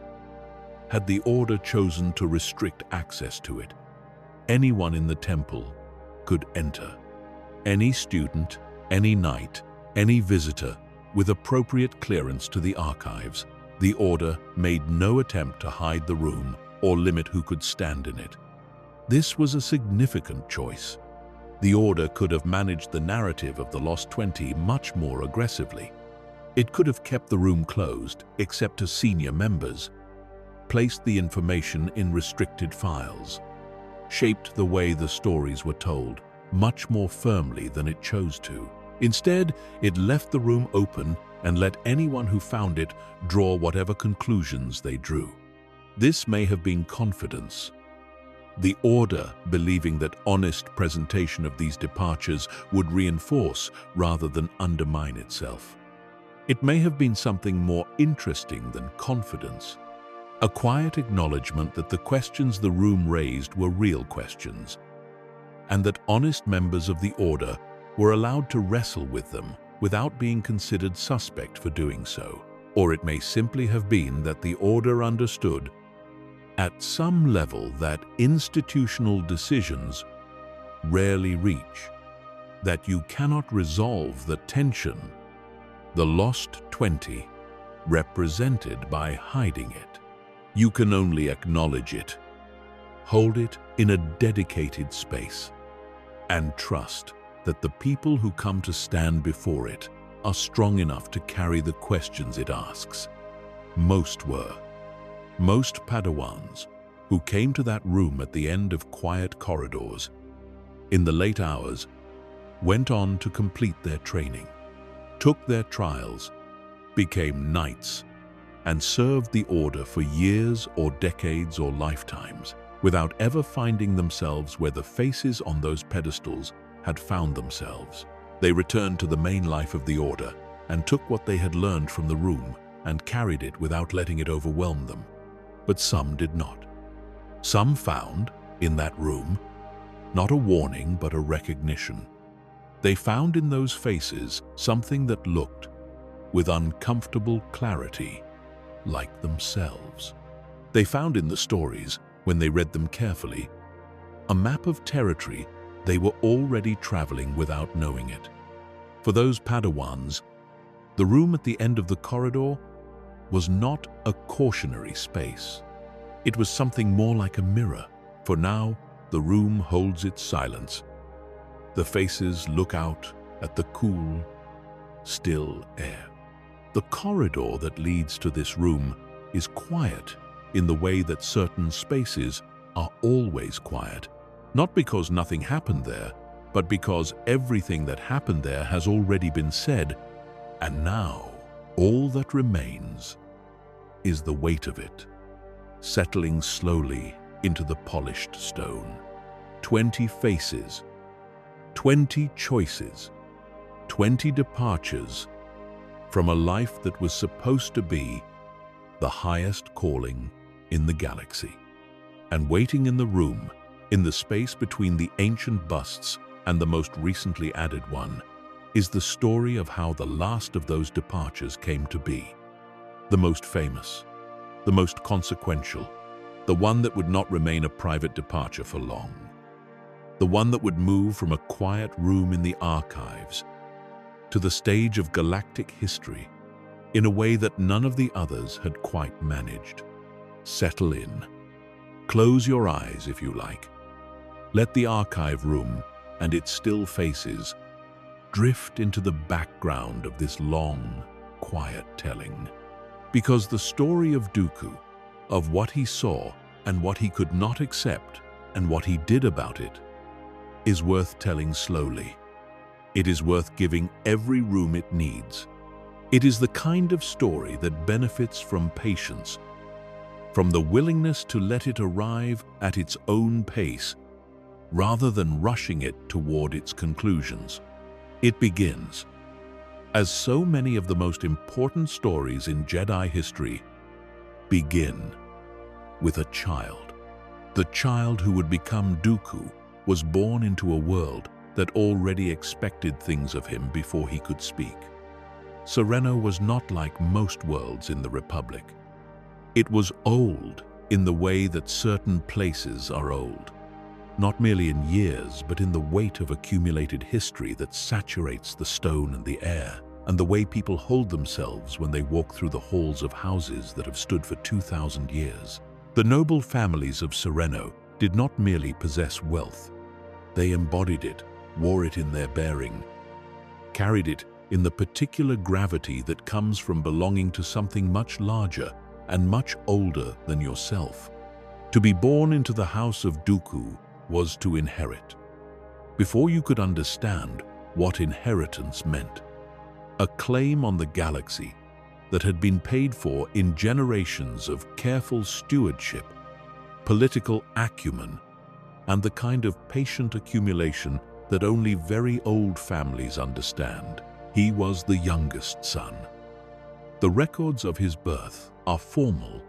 had the Order chosen to restrict access to it, anyone in the temple could enter. Any student, any knight, any visitor with appropriate clearance to the archives. The Order made no attempt to hide the room or limit who could stand in it. This was a significant choice. The Order could have managed the narrative of the Lost 20 much more aggressively. It could have kept the room closed, except to senior members, placed the information in restricted files, shaped the way the stories were told much more firmly than it chose to. Instead, it left the room open and let anyone who found it draw whatever conclusions they drew. This may have been confidence. The Order believing that honest presentation of these departures would reinforce rather than undermine itself. It may have been something more interesting than confidence. A quiet acknowledgement that the questions the room raised were real questions, and that honest members of the Order were allowed to wrestle with them without being considered suspect for doing so. Or it may simply have been that the Order understood at some level that institutional decisions rarely reach, that you cannot resolve the tension, the Lost 20, represented by hiding it. You can only acknowledge it, hold it in a dedicated space, and trust that the people who come to stand before it are strong enough to carry the questions it asks. Most were. Most Padawans who came to that room at the end of quiet corridors in the late hours went on to complete their training, took their trials, became knights, and served the Order for years or decades or lifetimes without ever finding themselves where the faces on those pedestals had found themselves. They returned to the main life of the Order and took what they had learned from the room and carried it without letting it overwhelm them. But some did not. Some found, in that room, not a warning but a recognition. They found in those faces something that looked, with uncomfortable clarity, like themselves. They found in the stories, when they read them carefully, a map of territory they were already traveling without knowing it. For those Padawans, the room at the end of the corridor was not a cautionary space. It was something more like a mirror, for now the room holds its silence. The faces look out at the cool, still air. The corridor that leads to this room is quiet in the way that certain spaces are always quiet, not because nothing happened there, but because everything that happened there has already been said, and now all that remains is the weight of it, settling slowly into the polished stone. 20 faces, 20 choices, 20 departures from a life that was supposed to be the highest calling in the galaxy. And waiting in the room, in the space between the ancient busts and the most recently added one, is the story of how the last of those departures came to be. The most famous, the most consequential, the one that would not remain a private departure for long. The one that would move from a quiet room in the archives to the stage of galactic history in a way that none of the others had quite managed. Settle in. Close your eyes if you like. Let the archive room and its still faces drift into the background of this long, quiet telling. Because the story of Dooku, of what he saw and what he could not accept and what he did about it, is worth telling slowly. It is worth giving every room it needs. It is the kind of story that benefits from patience, from the willingness to let it arrive at its own pace, rather than rushing it toward its conclusions. It begins, as so many of the most important stories in Jedi history begin, with a child. The child who would become Dooku was born into a world that already expected things of him before he could speak. Sereno was not like most worlds in the Republic. It was old in the way that certain places are old. Not merely in years, but in the weight of accumulated history that saturates the stone and the air, and the way people hold themselves when they walk through the halls of houses that have stood for 2,000 years. The noble families of Sereno did not merely possess wealth. They embodied it, wore it in their bearing, carried it in the particular gravity that comes from belonging to something much larger and much older than yourself. To be born into the house of Dooku was to inherit. Before you could understand what inheritance meant, a claim on the galaxy that had been paid for in generations of careful stewardship, political acumen, and the kind of patient accumulation that only very old families understand. He was the youngest son. The records of his birth are formal,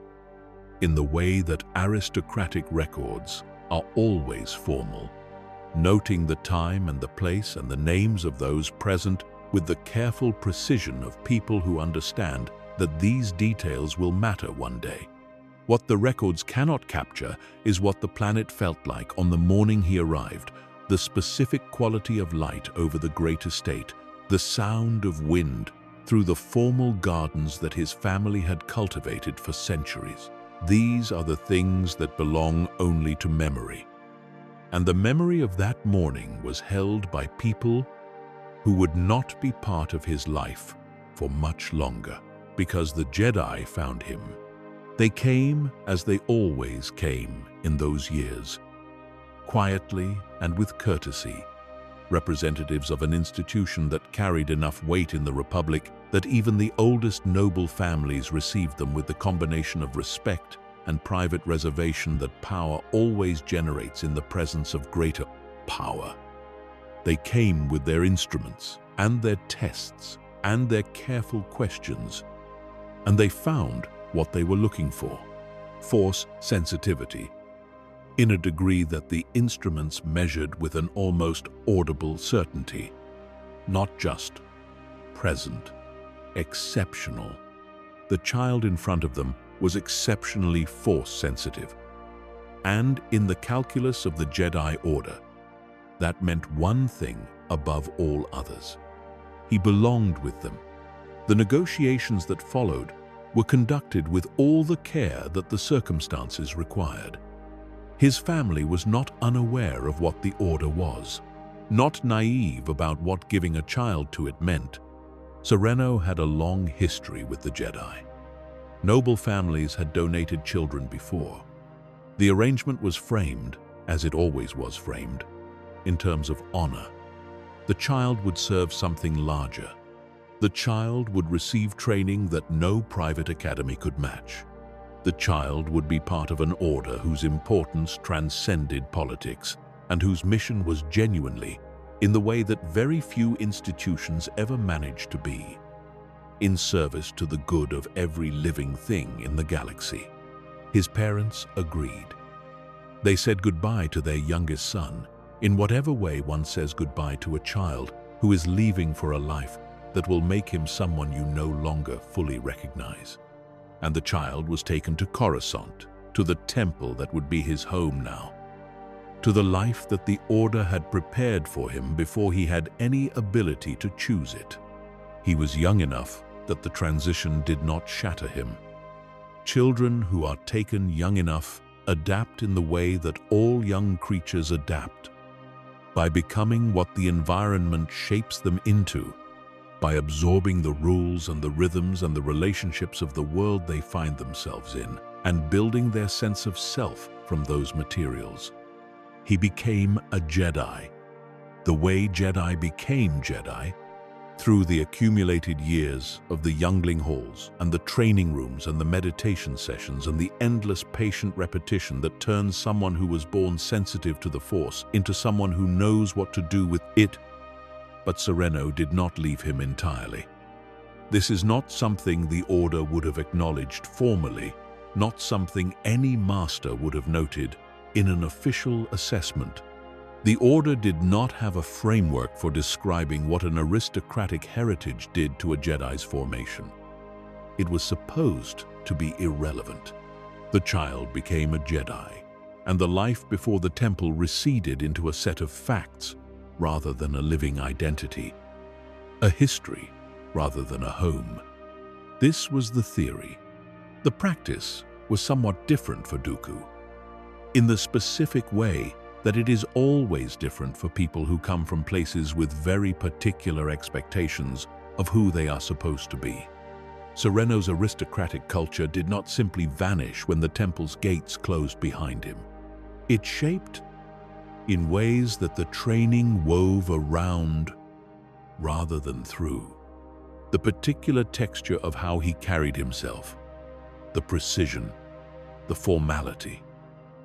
in the way that aristocratic records are always formal, noting the time and the place and the names of those present with the careful precision of people who understand that these details will matter one day. What the records cannot capture is what the planet felt like on the morning he arrived, the specific quality of light over the great estate, the sound of wind through the formal gardens that his family had cultivated for centuries. These are the things that belong only to memory. And the memory of that morning was held by people who would not be part of his life for much longer, because the Jedi found him. They came as they always came in those years, quietly and with courtesy, representatives of an institution that carried enough weight in the Republic that even the oldest noble families received them with the combination of respect and private reservation that power always generates in the presence of greater power. They came with their instruments and their tests and their careful questions, and they found what they were looking for: force sensitivity, in a degree that the instruments measured with an almost audible certainty. Not just present, exceptional. The child in front of them was exceptionally force-sensitive. And in the calculus of the Jedi Order, that meant one thing above all others: he belonged with them. The negotiations that followed were conducted with all the care that the circumstances required. His family was not unaware of what the Order was, not naive about what giving a child to it meant. Sereno had a long history with the Jedi. Noble families had donated children before. The arrangement was framed, as it always was framed, in terms of honor. The child would serve something larger. The child would receive training that no private academy could match. The child would be part of an order whose importance transcended politics and whose mission was genuinely, in the way that very few institutions ever managed to be, in service to the good of every living thing in the galaxy. His parents agreed. They said goodbye to their youngest son, in whatever way one says goodbye to a child who is leaving for a life that will make him someone you no longer fully recognize. And the child was taken to Coruscant, to the temple that would be his home now, to the life that the Order had prepared for him before he had any ability to choose it. He was young enough that the transition did not shatter him. Children who are taken young enough adapt in the way that all young creatures adapt, by becoming what the environment shapes them into, by absorbing the rules and the rhythms and the relationships of the world they find themselves in, and building their sense of self from those materials. He became a Jedi, the way Jedi became Jedi, through the accumulated years of the youngling halls and the training rooms and the meditation sessions and the endless patient repetition that turns someone who was born sensitive to the Force into someone who knows what to do with it. But Sereno did not leave him entirely. This is not something the Order would have acknowledged formally, not something any master would have noted in an official assessment. The Order did not have a framework for describing what an aristocratic heritage did to a Jedi's formation. It was supposed to be irrelevant. The child became a Jedi, and the life before the temple receded into a set of facts rather than a living identity, a history rather than a home. This was the theory. The practice was somewhat different for Dooku, in the specific way that it is always different for people who come from places with very particular expectations of who they are supposed to be. Sereno's aristocratic culture did not simply vanish when the temple's gates closed behind him. It shaped in ways that the training wove around rather than through. The particular texture of how he carried himself, the precision, the formality,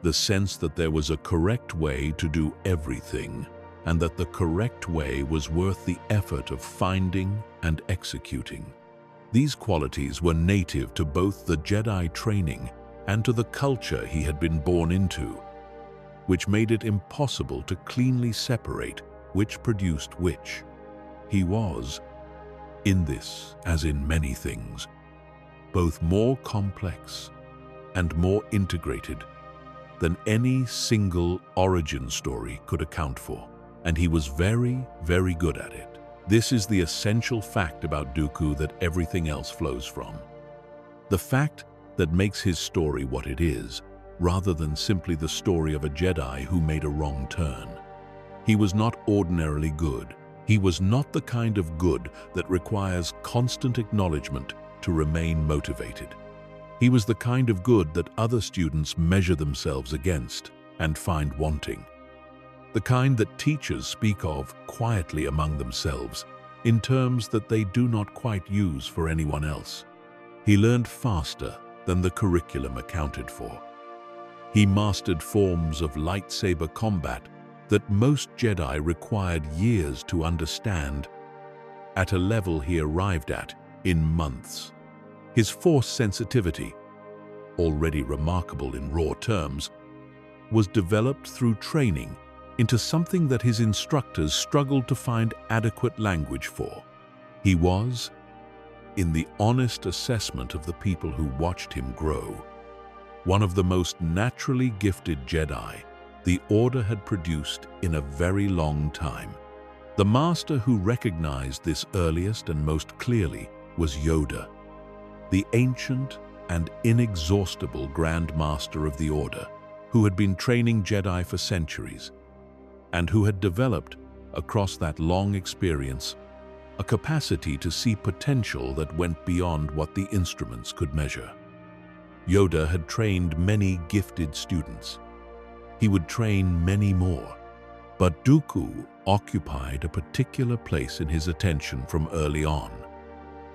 the sense that there was a correct way to do everything and that the correct way was worth the effort of finding and executing. These qualities were native to both the Jedi training and to the culture he had been born into, which made it impossible to cleanly separate which produced which. He was, in this as in many things, both more complex and more integrated than any single origin story could account for, and he was very, very good at it. This is the essential fact about Dooku that everything else flows from. The fact that makes his story what it is, rather than simply the story of a Jedi who made a wrong turn. He was not ordinarily good. He was not the kind of good that requires constant acknowledgement to remain motivated. He was the kind of good that other students measure themselves against and find wanting. The kind that teachers speak of quietly among themselves in terms that they do not quite use for anyone else. He learned faster than the curriculum accounted for. He mastered forms of lightsaber combat that most Jedi required years to understand at a level he arrived at in months. His force sensitivity, already remarkable in raw terms, was developed through training into something that his instructors struggled to find adequate language for. He was, in the honest assessment of the people who watched him grow, one of the most naturally gifted Jedi the Order had produced in a very long time. The master who recognized this earliest and most clearly was Yoda, the ancient and inexhaustible Grand Master of the Order, who had been training Jedi for centuries, and who had developed, across that long experience, a capacity to see potential that went beyond what the instruments could measure. Yoda had trained many gifted students. He would train many more, but Dooku occupied a particular place in his attention from early on,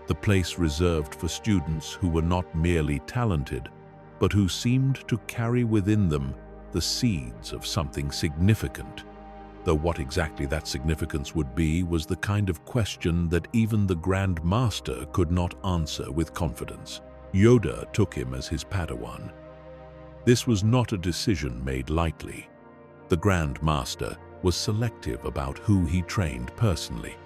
the place reserved for students who were not merely talented, but who seemed to carry within them the seeds of something significant. Though what exactly that significance would be was the kind of question that even the Grand Master could not answer with confidence. Yoda took him as his Padawan. This was not a decision made lightly. The Grand Master was selective about who he trained personally,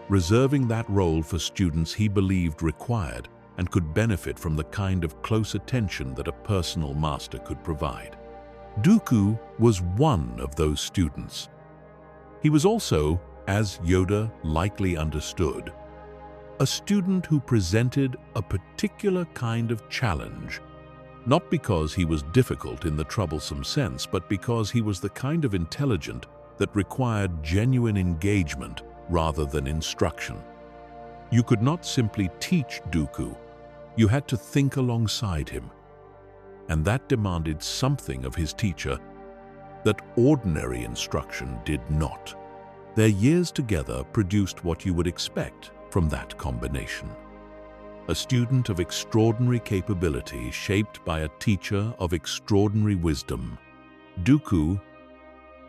reserving that role for students he believed required and could benefit from the kind of close attention that a personal master could provide. Dooku was one of those students. He was also, as Yoda likely understood, a student who presented a particular kind of challenge, not because he was difficult in the troublesome sense, but because he was the kind of intelligent that required genuine engagement rather than instruction. You could not simply teach Dooku, you had to think alongside him, and that demanded something of his teacher that ordinary instruction did not. Their years together produced what you would expect from that combination. A student of extraordinary capability shaped by a teacher of extraordinary wisdom. Dooku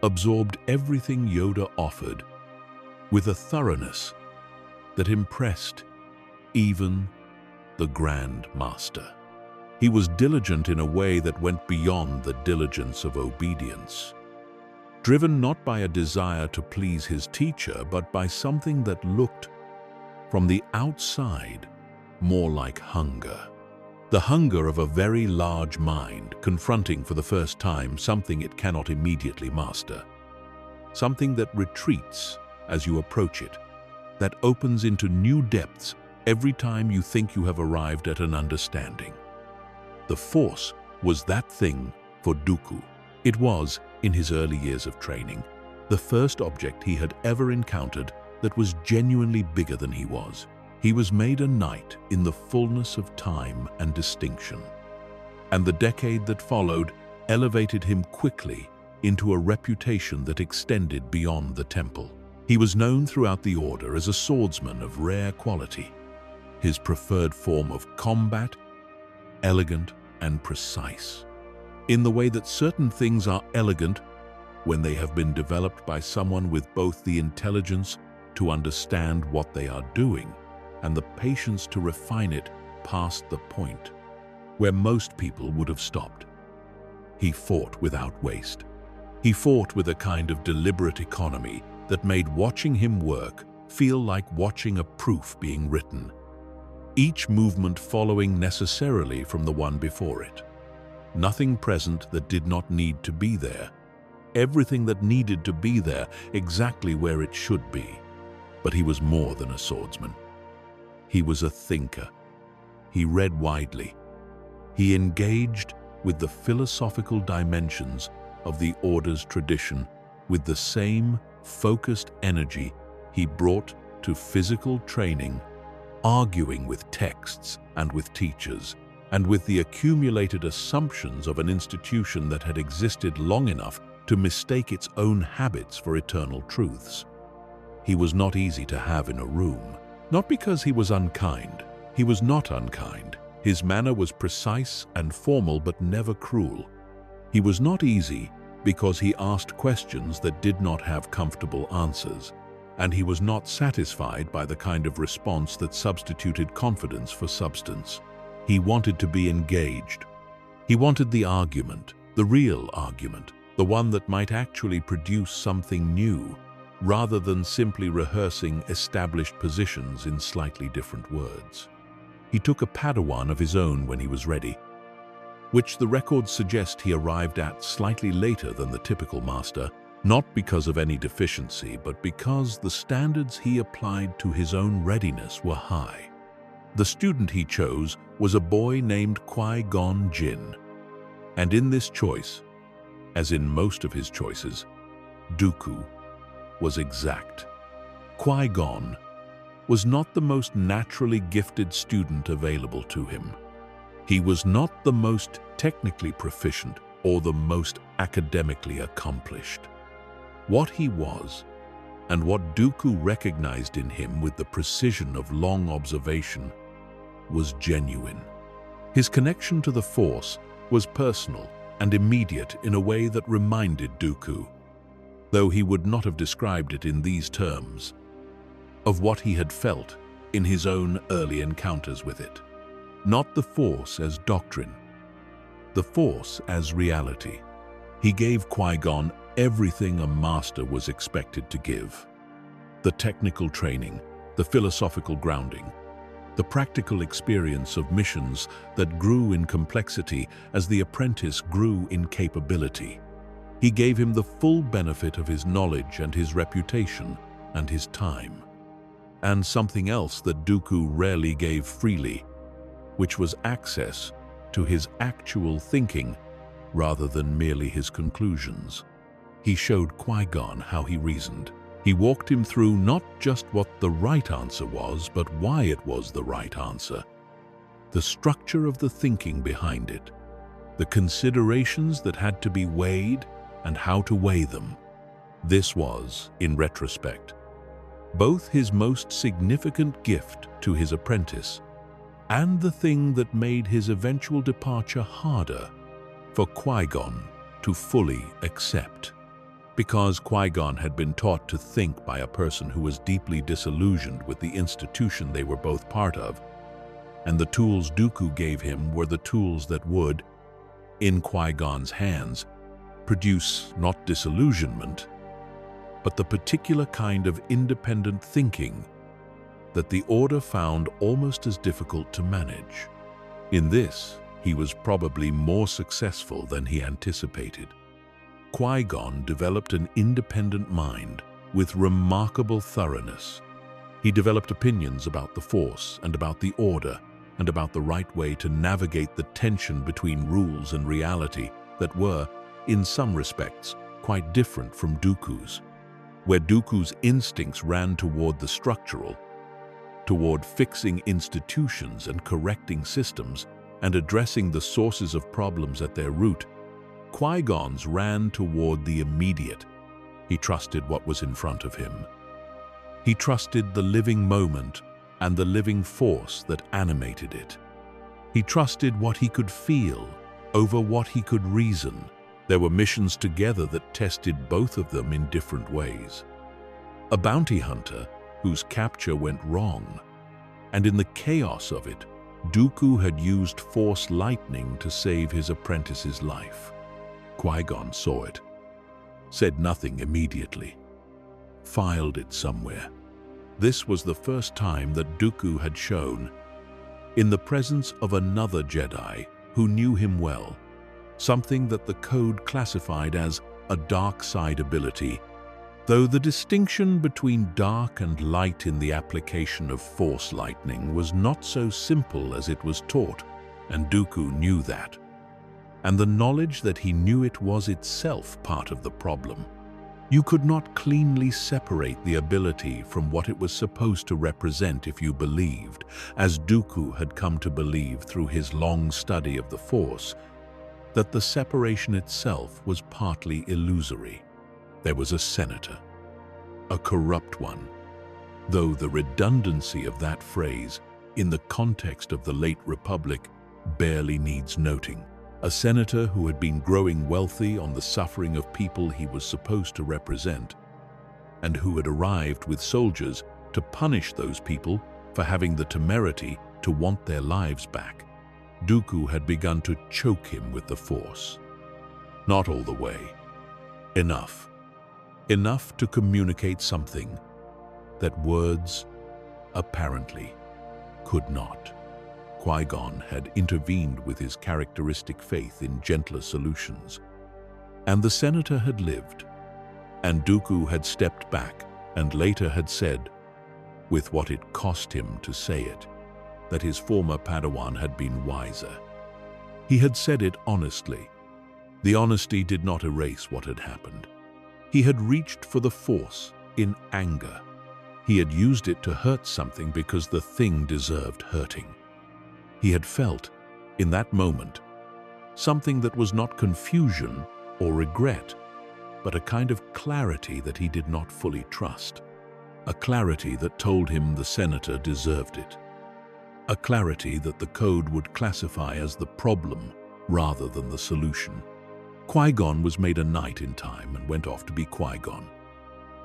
absorbed everything Yoda offered with a thoroughness that impressed even the Grand Master. He was diligent in a way that went beyond the diligence of obedience, driven not by a desire to please his teacher, but by something that looked, from the outside, more like hunger. The hunger of a very large mind confronting for the first time something it cannot immediately master. Something that retreats as you approach it, that opens into new depths every time you think you have arrived at an understanding. The Force was that thing for Dooku. It was, in his early years of training, the first object he had ever encountered that was genuinely bigger than he was. He was made a knight in the fullness of time and distinction. And the decade that followed elevated him quickly into a reputation that extended beyond the temple. He was known throughout the Order as a swordsman of rare quality. His preferred form of combat, elegant and precise. In the way that certain things are elegant when they have been developed by someone with both the intelligence to understand what they are doing and the patience to refine it past the point where most people would have stopped. He fought without waste. He fought with a kind of deliberate economy that made watching him work feel like watching a proof being written, each movement following necessarily from the one before it. Nothing present that did not need to be there. Everything that needed to be there exactly where it should be. But he was more than a swordsman. He was a thinker. He read widely. He engaged with the philosophical dimensions of the Order's tradition with the same focused energy he brought to physical training, arguing with texts and with teachers, and with the accumulated assumptions of an institution that had existed long enough to mistake its own habits for eternal truths. He was not easy to have in a room, not because he was unkind. He was not unkind. His manner was precise and formal, but never cruel. He was not easy because he asked questions that did not have comfortable answers, and he was not satisfied by the kind of response that substituted confidence for substance. He wanted to be engaged. He wanted the argument, the real argument, the one that might actually produce something new, rather than simply rehearsing established positions in slightly different words. He took a Padawan of his own when he was ready, which the records suggest he arrived at slightly later than the typical master, not because of any deficiency, but because the standards he applied to his own readiness were high. The student he chose was a boy named Qui-Gon Jinn, and in this choice, as in most of his choices, Dooku was exact. Qui-Gon was not the most naturally gifted student available to him. He was not the most technically proficient or the most academically accomplished. What he was, and what Dooku recognized in him with the precision of long observation, was genuine. His connection to the Force was personal and immediate in a way that reminded Dooku, though he would not have described it in these terms, of what he had felt in his own early encounters with it. Not the Force as doctrine, the Force as reality. He gave Qui-Gon everything a master was expected to give. The technical training, the philosophical grounding, the practical experience of missions that grew in complexity as the apprentice grew in capability. He gave him the full benefit of his knowledge and his reputation and his time. And something else that Dooku rarely gave freely, which was access to his actual thinking rather than merely his conclusions. He showed Qui-Gon how he reasoned. He walked him through not just what the right answer was, but why it was the right answer. The structure of the thinking behind it, the considerations that had to be weighed and how to weigh them. This was, in retrospect, both his most significant gift to his apprentice and the thing that made his eventual departure harder for Qui-Gon to fully accept. Because Qui-Gon had been taught to think by a person who was deeply disillusioned with the institution they were both part of, and the tools Dooku gave him were the tools that would, in Qui-Gon's hands, produce not disillusionment, but the particular kind of independent thinking that the Order found almost as difficult to manage. In this, he was probably more successful than he anticipated. Qui-Gon developed an independent mind with remarkable thoroughness. He developed opinions about the Force and about the Order and about the right way to navigate the tension between rules and reality that were, in some respects, quite different from Dooku's. Where Dooku's instincts ran toward the structural, toward fixing institutions and correcting systems and addressing the sources of problems at their root, Qui-Gon's ran toward the immediate. He trusted what was in front of him. He trusted the living moment and the living force that animated it. He trusted what he could feel over what he could reason. There were missions together that tested both of them in different ways. A bounty hunter whose capture went wrong, and in the chaos of it, Dooku had used Force lightning to save his apprentice's life. Qui-Gon saw it, said nothing immediately, filed it somewhere. This was the first time that Dooku had shown, in the presence of another Jedi who knew him well, something that the code classified as a dark side ability, though the distinction between dark and light in the application of Force lightning was not so simple as it was taught, and Dooku knew that. And the knowledge that he knew it was itself part of the problem. You could not cleanly separate the ability from what it was supposed to represent if you believed, as Dooku had come to believe through his long study of the Force, that the separation itself was partly illusory. There was a senator, a corrupt one, though the redundancy of that phrase in the context of the late Republic barely needs noting. A senator who had been growing wealthy on the suffering of people he was supposed to represent, and who had arrived with soldiers to punish those people for having the temerity to want their lives back. Dooku had begun to choke him with the Force. Not all the way. Enough. Enough to communicate something that words, apparently, could not. Qui-Gon had intervened with his characteristic faith in gentler solutions. And the senator had lived, and Dooku had stepped back and later had said, with what it cost him to say it, that his former Padawan had been wiser. He had said it honestly. The honesty did not erase what had happened. He had reached for the Force in anger. He had used it to hurt something because the thing deserved hurting. He had felt, in that moment, something that was not confusion or regret, but a kind of clarity that he did not fully trust. A clarity that told him the senator deserved it. A clarity that the code would classify as the problem rather than the solution. Qui-Gon was made a knight in time and went off to be Qui-Gon,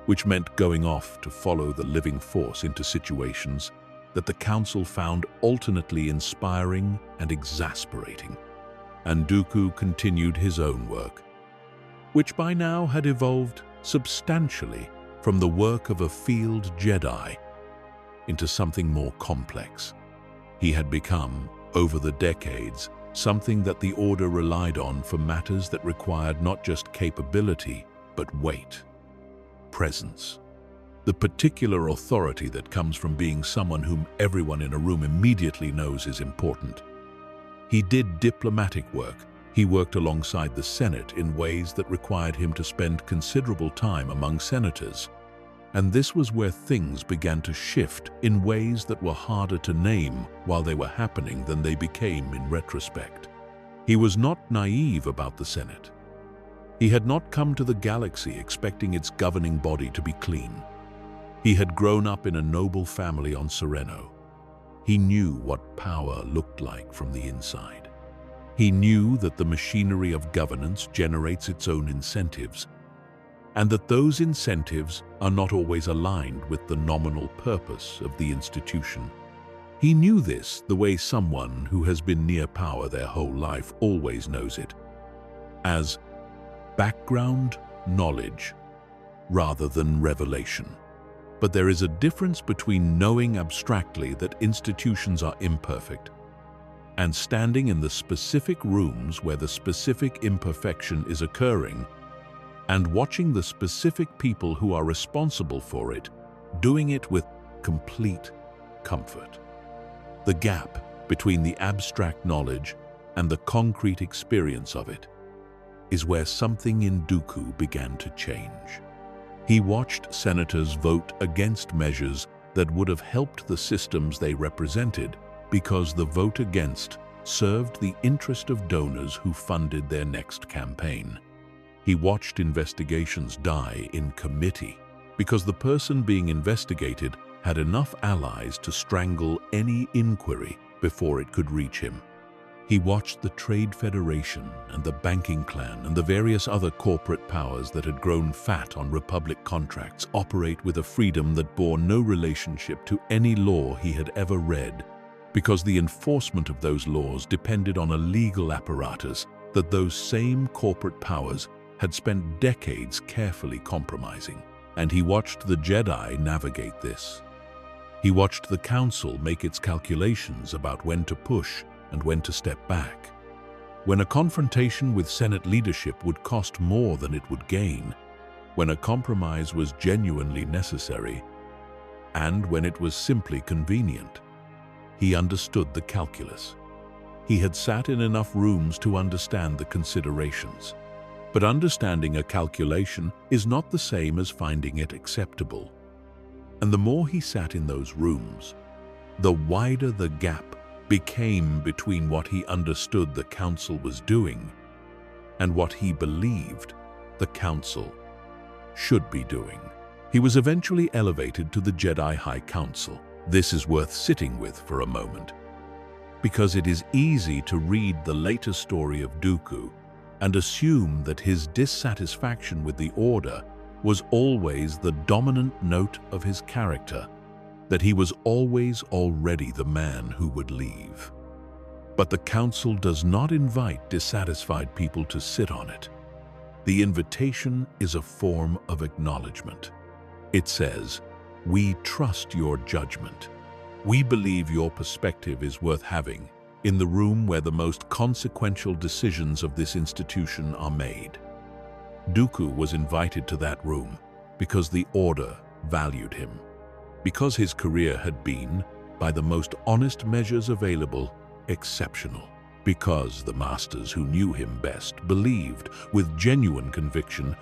which meant going off to follow the living Force into situations that the Council found alternately inspiring and exasperating. And Dooku continued his own work, which by now had evolved substantially from the work of a field Jedi into something more complex. He had become, over the decades, something that the Order relied on for matters that required not just capability, but weight, presence. The particular authority that comes from being someone whom everyone in a room immediately knows is important. He did diplomatic work. He worked alongside the Senate in ways that required him to spend considerable time among senators. And this was where things began to shift in ways that were harder to name while they were happening than they became in retrospect. He was not naive about the Senate. He had not come to the galaxy expecting its governing body to be clean. He had grown up in a noble family on Sereno. He knew what power looked like from the inside. He knew that the machinery of governance generates its own incentives, and that those incentives are not always aligned with the nominal purpose of the institution. He knew this the way someone who has been near power their whole life always knows it, as background knowledge rather than revelation. But there is a difference between knowing abstractly that institutions are imperfect and standing in the specific rooms where the specific imperfection is occurring, and watching the specific people who are responsible for it, doing it with complete comfort. The gap between the abstract knowledge and the concrete experience of it is where something in Dooku began to change. He watched senators vote against measures that would have helped the systems they represented because the vote against served the interest of donors who funded their next campaign. He watched investigations die in committee because the person being investigated had enough allies to strangle any inquiry before it could reach him. He watched the Trade Federation and the banking clan and the various other corporate powers that had grown fat on Republic contracts operate with a freedom that bore no relationship to any law he had ever read, because the enforcement of those laws depended on a legal apparatus that those same corporate powers had spent decades carefully compromising. And he watched the Jedi navigate this. He watched the Council make its calculations about when to push and when to step back. When a confrontation with Senate leadership would cost more than it would gain, when a compromise was genuinely necessary, and when it was simply convenient. He understood the calculus. He had sat in enough rooms to understand the considerations. But understanding a calculation is not the same as finding it acceptable. And the more he sat in those rooms, the wider the gap became between what he understood the Council was doing and what he believed the Council should be doing. He was eventually elevated to the Jedi High Council. This is worth sitting with for a moment, because it is easy to read the later story of Dooku and assume that his dissatisfaction with the Order was always the dominant note of his character, that he was always already the man who would leave. But the Council does not invite dissatisfied people to sit on it. The invitation is a form of acknowledgement. It says, "We trust your judgment. We believe your perspective is worth having in the room where the most consequential decisions of this institution are made." Dooku was invited to that room because the Order valued him, because his career had been, by the most honest measures available, exceptional, because the masters who knew him best believed, with genuine conviction,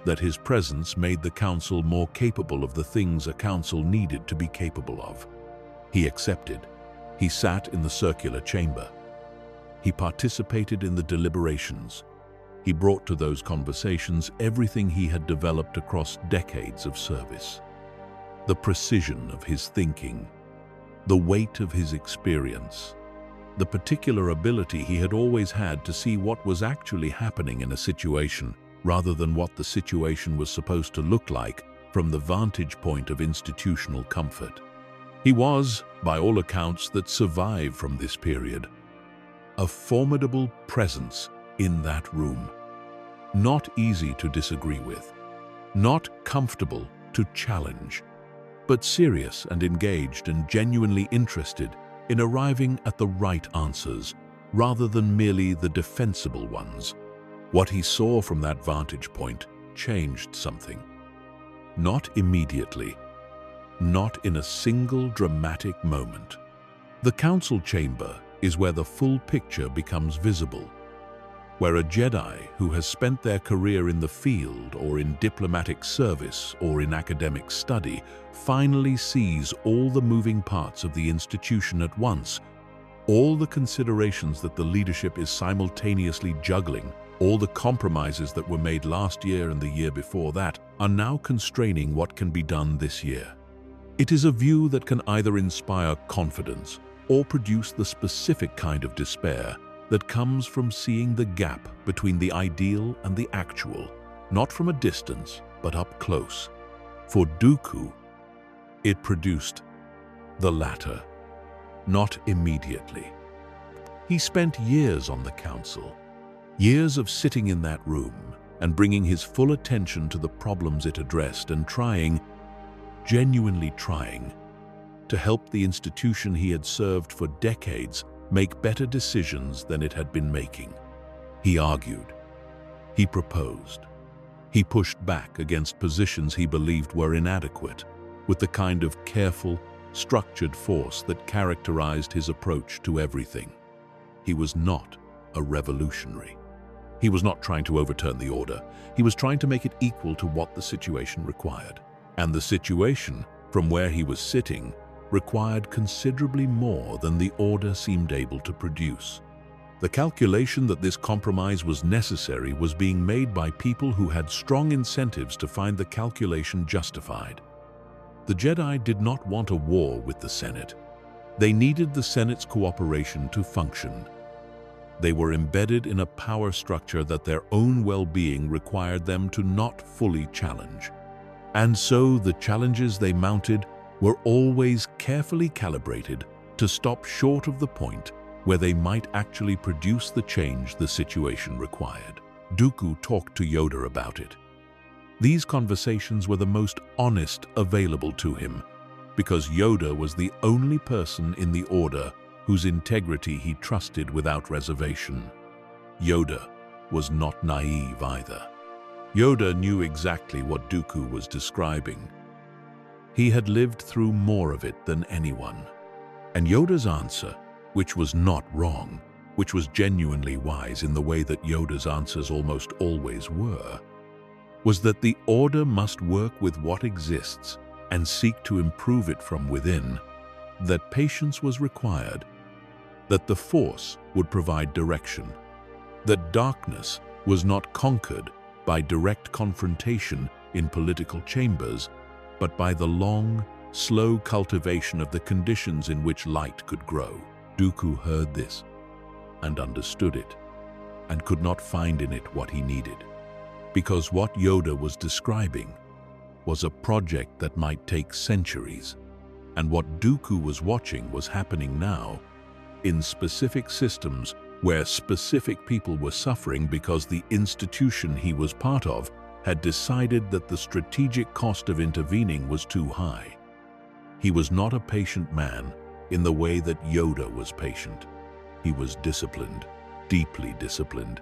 that his presence made the Council more capable of the things a Council needed to be capable of. He accepted. He sat in the circular chamber. He participated in the deliberations. He brought to those conversations everything he had developed across decades of service. The precision of his thinking, the weight of his experience, the particular ability he had always had to see what was actually happening in a situation rather than what the situation was supposed to look like from the vantage point of institutional comfort. He was, by all accounts that survive from this period, a formidable presence in that room. Not easy to disagree with, not comfortable to challenge, but serious and engaged and genuinely interested in arriving at the right answers rather than merely the defensible ones. What he saw from that vantage point changed something. Not immediately, not in a single dramatic moment. The Council chamber is where the full picture becomes visible, where a Jedi who has spent their career in the field or in diplomatic service or in academic study finally sees all the moving parts of the institution at once, all the considerations that the leadership is simultaneously juggling, all the compromises that were made last year and the year before that are now constraining what can be done this year. It is a view that can either inspire confidence or produce the specific kind of despair that comes from seeing the gap between the ideal and the actual, not from a distance, but up close. For Dooku, it produced the latter, not immediately. He spent years on the Council, years of sitting in that room and bringing his full attention to the problems it addressed and trying, genuinely trying, to help the institution he had served for decades make better decisions than it had been making. He argued. He proposed. He pushed back against positions he believed were inadequate, with the kind of careful, structured force that characterized his approach to everything. He was not a revolutionary. He was not trying to overturn the order. He was trying to make it equal to what the situation required. And the situation, from where he was sitting, required considerably more than the order seemed able to produce. The calculation that this compromise was necessary was being made by people who had strong incentives to find the calculation justified. The Jedi did not want a war with the Senate. They needed the Senate's cooperation to function. They were embedded in a power structure that their own well-being required them to not fully challenge. And so the challenges they mounted were always carefully calibrated to stop short of the point where they might actually produce the change the situation required. Dooku talked to Yoda about it. These conversations were the most honest available to him, because Yoda was the only person in the Order whose integrity he trusted without reservation. Yoda was not naive either. Yoda knew exactly what Dooku was describing. He had lived through more of it than anyone. And Yoda's answer, which was not wrong, which was genuinely wise in the way that Yoda's answers almost always were, was that the Order must work with what exists and seek to improve it from within, that patience was required, that the Force would provide direction, that darkness was not conquered by direct confrontation in political chambers, but by the long, slow cultivation of the conditions in which light could grow. Dooku heard this and understood it, and could not find in it what he needed, because what Yoda was describing was a project that might take centuries, and what Dooku was watching was happening now, in specific systems where specific people were suffering because the institution he was part of had decided that the strategic cost of intervening was too high. He was not a patient man in the way that Yoda was patient. He was disciplined, deeply disciplined.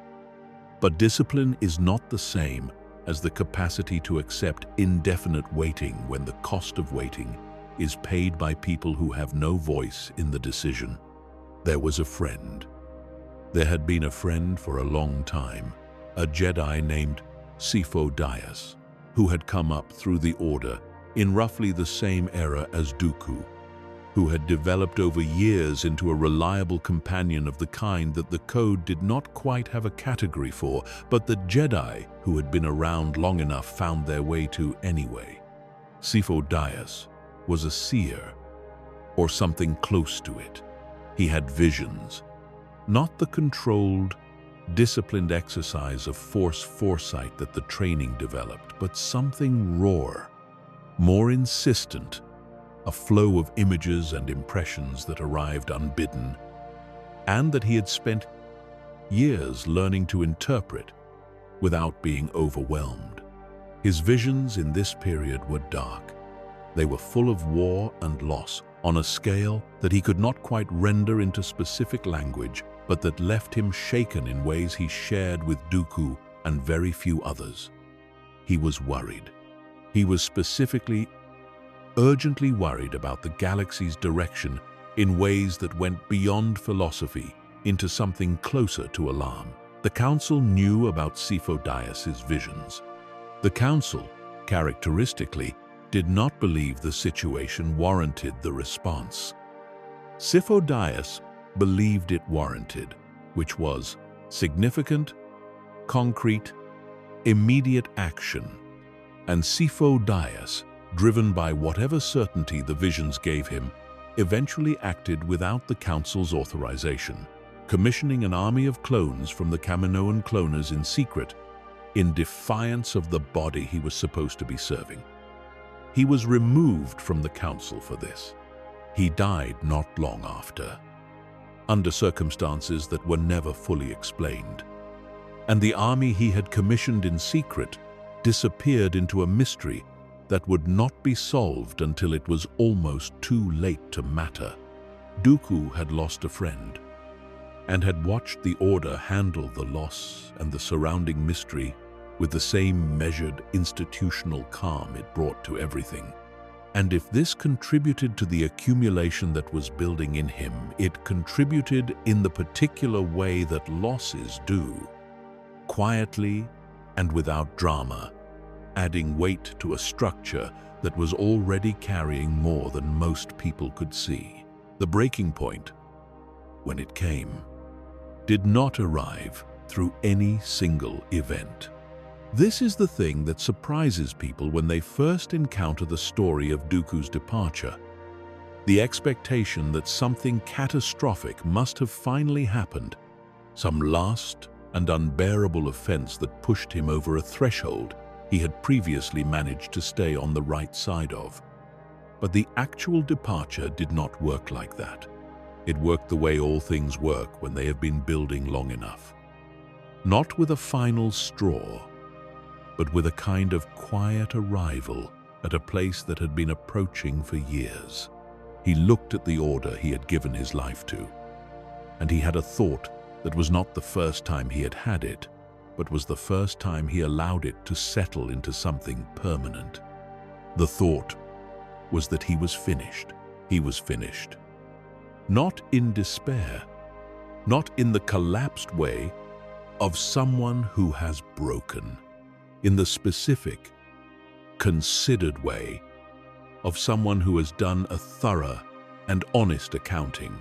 But discipline is not the same as the capacity to accept indefinite waiting when the cost of waiting is paid by people who have no voice in the decision. There was a friend. There had been a friend for a long time, a Jedi named Dyas, who had come up through the Order in roughly the same era as Dooku, who had developed over years into a reliable companion of the kind that the Code did not quite have a category for, but the Jedi who had been around long enough found their way to anyway. Dyas was a seer, or something close to it. He had visions, not the controlled, disciplined exercise of Force foresight that the training developed, but something rawer, more insistent, a flow of images and impressions that arrived unbidden, and that he had spent years learning to interpret without being overwhelmed. His visions in this period were dark. They were full of war and loss on a scale that he could not quite render into specific language, but that left him shaken in ways he shared with Dooku and very few others. He was worried. He was specifically, urgently worried about the galaxy's direction in ways that went beyond philosophy into something closer to alarm. The Council knew about Dyas's visions. The Council, characteristically, did not believe the situation warranted the response. Dyas believed it warranted, which was significant, concrete, immediate action, and Dyas, driven by whatever certainty the visions gave him, eventually acted without the Council's authorization, commissioning an army of clones from the Kaminoan cloners in secret, in defiance of the body he was supposed to be serving. He was removed from the Council for this. He died not long after, under circumstances that were never fully explained. And the army he had commissioned in secret disappeared into a mystery that would not be solved until it was almost too late to matter. Dooku had lost a friend, and had watched the Order handle the loss and the surrounding mystery with the same measured institutional calm it brought to everything. And if this contributed to the accumulation that was building in him, it contributed in the particular way that losses do, quietly and without drama, adding weight to a structure that was already carrying more than most people could see. The breaking point, when it came, did not arrive through any single event. This is the thing that surprises people when they first encounter the story of Dooku's departure. The expectation that something catastrophic must have finally happened, some last and unbearable offense that pushed him over a threshold he had previously managed to stay on the right side of. But the actual departure did not work like that. It worked the way all things work when they have been building long enough. Not with a final straw, but with a kind of quiet arrival at a place that had been approaching for years. He looked at the Order he had given his life to, and he had a thought that was not the first time he had had it, but was the first time he allowed it to settle into something permanent. The thought was that he was finished. He was finished. Not in despair, not in the collapsed way of someone who has broken, in the specific, considered way of someone who has done a thorough and honest accounting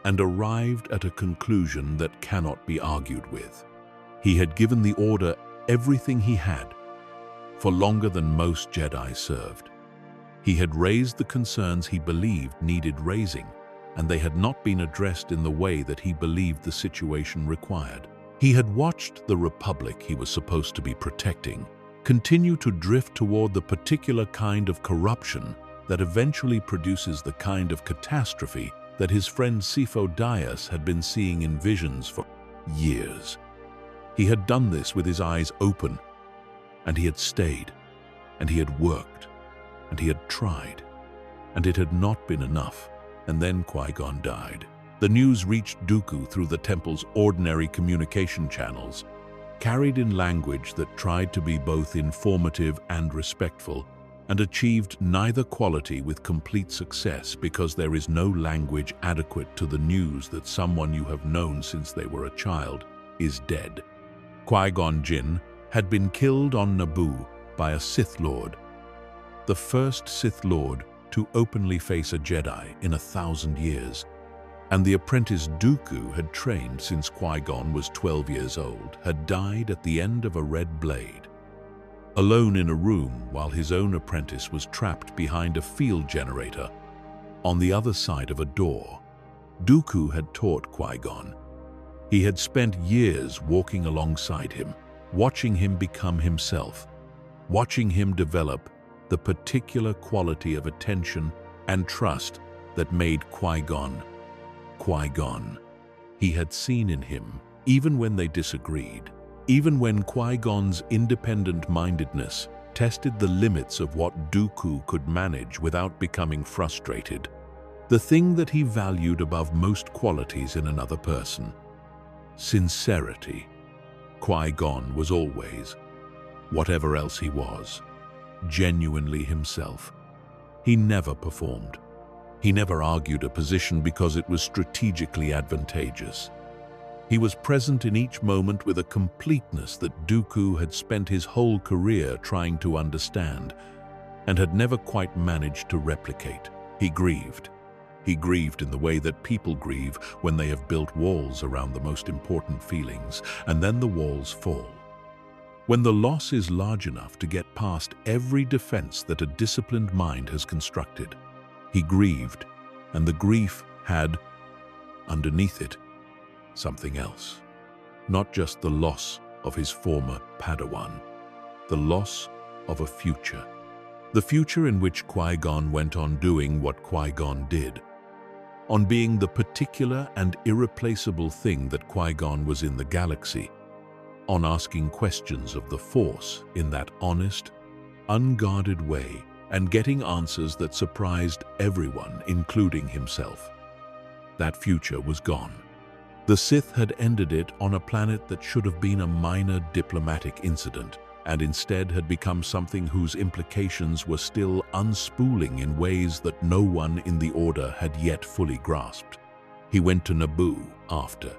and arrived at a conclusion that cannot be argued with. He had given the Order everything he had for longer than most Jedi served. He had raised the concerns he believed needed raising, and they had not been addressed in the way that he believed the situation required. He had watched the Republic he was supposed to be protecting continue to drift toward the particular kind of corruption that eventually produces the kind of catastrophe that his friend Sifo Dyas had been seeing in visions for years. He had done this with his eyes open, and he had stayed, and he had worked, and he had tried, and it had not been enough. And then Qui-Gon died. The news reached Dooku through the temple's ordinary communication channels, carried in language that tried to be both informative and respectful, and achieved neither quality with complete success because there is no language adequate to the news that someone you have known since they were a child is dead. Qui-Gon Jinn had been killed on Naboo by a Sith Lord, the first Sith Lord to openly face a Jedi in 1,000 years, and the apprentice Dooku had trained since Qui-Gon was 12 years old, had died at the end of a red blade. Alone in a room while his own apprentice was trapped behind a field generator on the other side of a door, Dooku had taught Qui-Gon. He had spent years walking alongside him, watching him become himself, watching him develop the particular quality of attention and trust that made Qui-Gon Qui-Gon. He had seen in him, even when they disagreed, even when Qui-Gon's independent-mindedness tested the limits of what Dooku could manage without becoming frustrated, the thing that he valued above most qualities in another person: sincerity. Qui-Gon was always, whatever else he was, genuinely himself. He never performed. He never argued a position because it was strategically advantageous. He was present in each moment with a completeness that Dooku had spent his whole career trying to understand and had never quite managed to replicate. He grieved. He grieved in the way that people grieve when they have built walls around the most important feelings, and then the walls fall. When the loss is large enough to get past every defense that a disciplined mind has constructed, he grieved, and the grief had, underneath it, something else. Not just the loss of his former Padawan, the loss of a future. The future in which Qui-Gon went on doing what Qui-Gon did, on being the particular and irreplaceable thing that Qui-Gon was in the galaxy, on asking questions of the Force in that honest, unguarded way, and getting answers that surprised everyone, including himself. That future was gone. The Sith had ended it on a planet that should have been a minor diplomatic incident, and instead had become something whose implications were still unspooling in ways that no one in the Order had yet fully grasped. He went to Naboo after.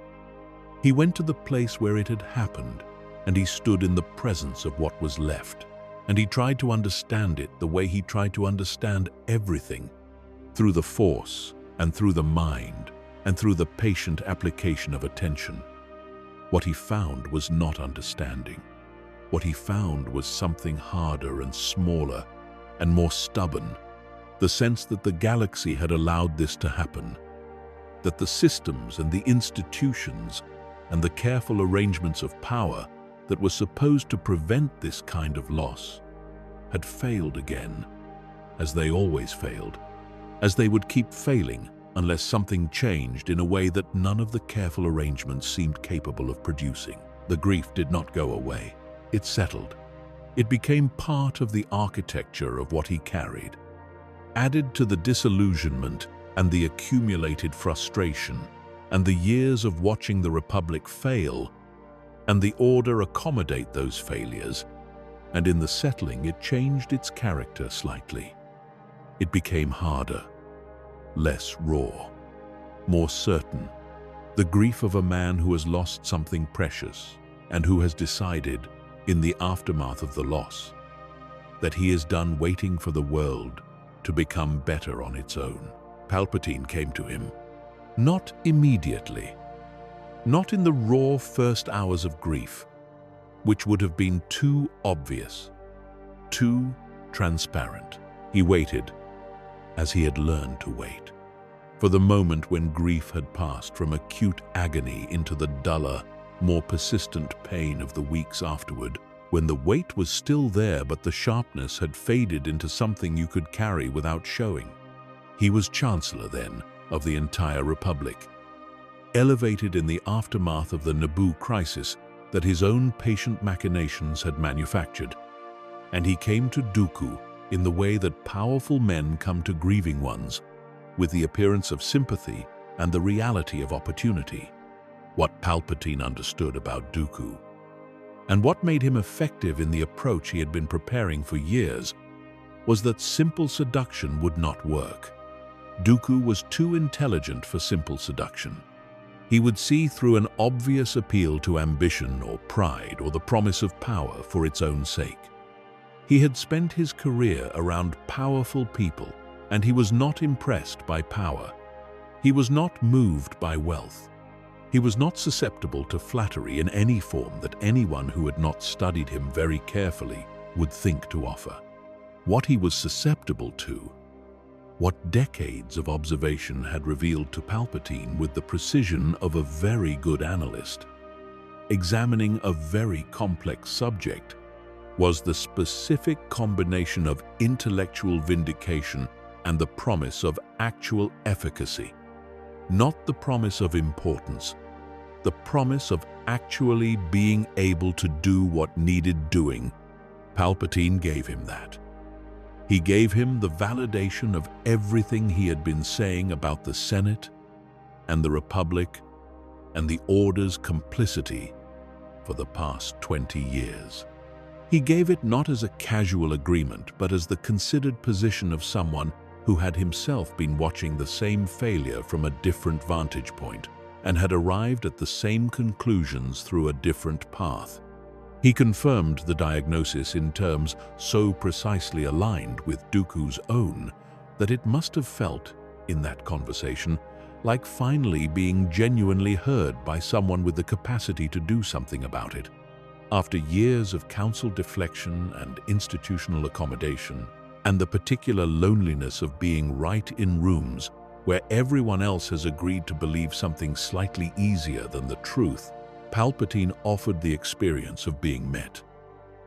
He went to the place where it had happened, and he stood in the presence of what was left, and he tried to understand it the way he tried to understand everything, through the Force and through the mind and through the patient application of attention. What he found was not understanding. What he found was something harder and smaller and more stubborn, the sense that the galaxy had allowed this to happen, that the systems and the institutions and the careful arrangements of power that were supposed to prevent this kind of loss had failed again, as they always failed, as they would keep failing unless something changed in a way that none of the careful arrangements seemed capable of producing. The grief did not go away. It settled. It became part of the architecture of what he carried. Added to the disillusionment and the accumulated frustration and the years of watching the Republic fail and the Order accommodate those failures, and in the settling it changed its character slightly. It became harder, less raw, more certain. The grief of a man who has lost something precious and who has decided, in the aftermath of the loss, that he is done waiting for the world to become better on its own. Palpatine came to him, not immediately, not in the raw first hours of grief, which would have been too obvious, too transparent. He waited, as he had learned to wait, for the moment when grief had passed from acute agony into the duller, more persistent pain of the weeks afterward, when the weight was still there but the sharpness had faded into something you could carry without showing. He was Chancellor, then, of the entire Republic, elevated in the aftermath of the Naboo crisis that his own patient machinations had manufactured, and he came to Dooku in the way that powerful men come to grieving ones, with the appearance of sympathy and the reality of opportunity. What Palpatine understood about Dooku, and what made him effective in the approach he had been preparing for years, was that simple seduction would not work. Dooku was too intelligent for simple seduction. He would see through an obvious appeal to ambition or pride or the promise of power for its own sake. He had spent his career around powerful people, and he was not impressed by power. He was not moved by wealth. He was not susceptible to flattery in any form that anyone who had not studied him very carefully would think to offer. What he was susceptible to, what decades of observation had revealed to Palpatine with the precision of a very good analyst, examining a very complex subject, was the specific combination of intellectual vindication and the promise of actual efficacy, not the promise of importance, the promise of actually being able to do what needed doing. Palpatine gave him that. He gave him the validation of everything he had been saying about the Senate and the Republic and the Order's complicity for the past 20 years. He gave it not as a casual agreement, but as the considered position of someone who had himself been watching the same failure from a different vantage point and had arrived at the same conclusions through a different path. He confirmed the diagnosis in terms so precisely aligned with Dooku's own that it must have felt, in that conversation, like finally being genuinely heard by someone with the capacity to do something about it. After years of counsel deflection and institutional accommodation, and the particular loneliness of being right in rooms where everyone else has agreed to believe something slightly easier than the truth, Palpatine offered the experience of being met.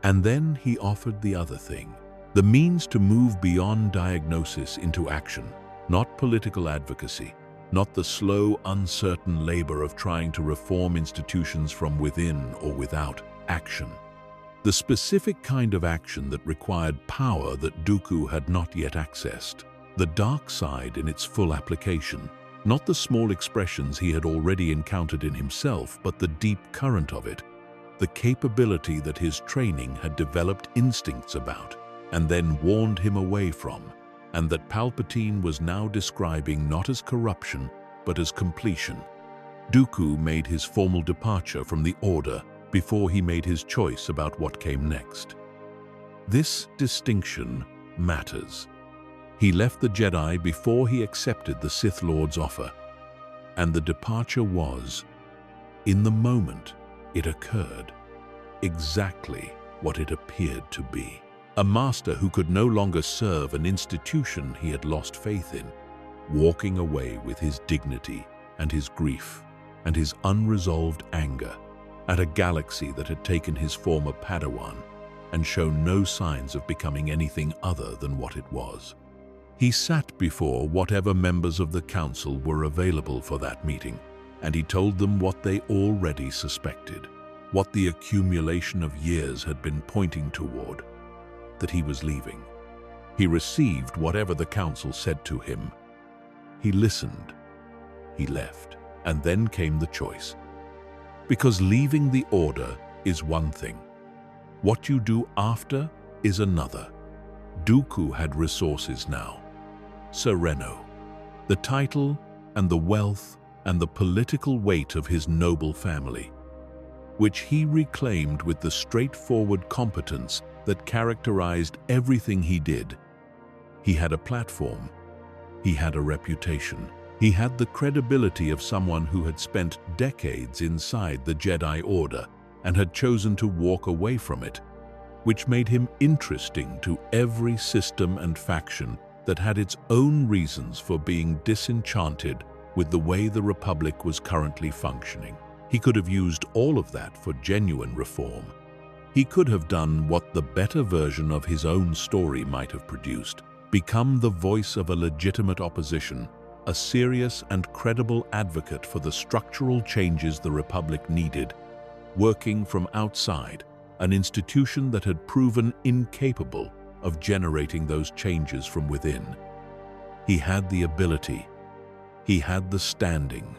And then he offered the other thing, the means to move beyond diagnosis into action, not political advocacy, not the slow, uncertain labor of trying to reform institutions from within or without, action. The specific kind of action that required power that Dooku had not yet accessed, the dark side in its full application, Not the small expressions he had already encountered in himself, but the deep current of it, the capability that his training had developed instincts about, and then warned him away from, and that Palpatine was now describing not as corruption, but as completion. Dooku made his formal departure from the Order before he made his choice about what came next. This distinction matters. He left the Jedi before he accepted the Sith Lord's offer, and the departure was, in the moment it occurred, exactly what it appeared to be. A master who could no longer serve an institution he had lost faith in, walking away with his dignity and his grief and his unresolved anger at a galaxy that had taken his former Padawan and shown no signs of becoming anything other than what it was. He sat before whatever members of the council were available for that meeting, and he told them what they already suspected, what the accumulation of years had been pointing toward, that he was leaving. He received whatever the council said to him. He listened. He left. And then came the choice. Because leaving the Order is one thing. What you do after is another. Dooku had resources now. Sereno. The title and the wealth and the political weight of his noble family, which he reclaimed with the straightforward competence that characterized everything he did. He had a platform. He had a reputation. He had the credibility of someone who had spent decades inside the Jedi Order and had chosen to walk away from it, which made him interesting to every system and faction that had its own reasons for being disenchanted with the way the Republic was currently functioning. He could have used all of that for genuine reform. He could have done what the better version of his own story might have produced, become the voice of a legitimate opposition, a serious and credible advocate for the structural changes the Republic needed, working from outside, an institution that had proven incapable of generating those changes from within. He had the ability. He had the standing.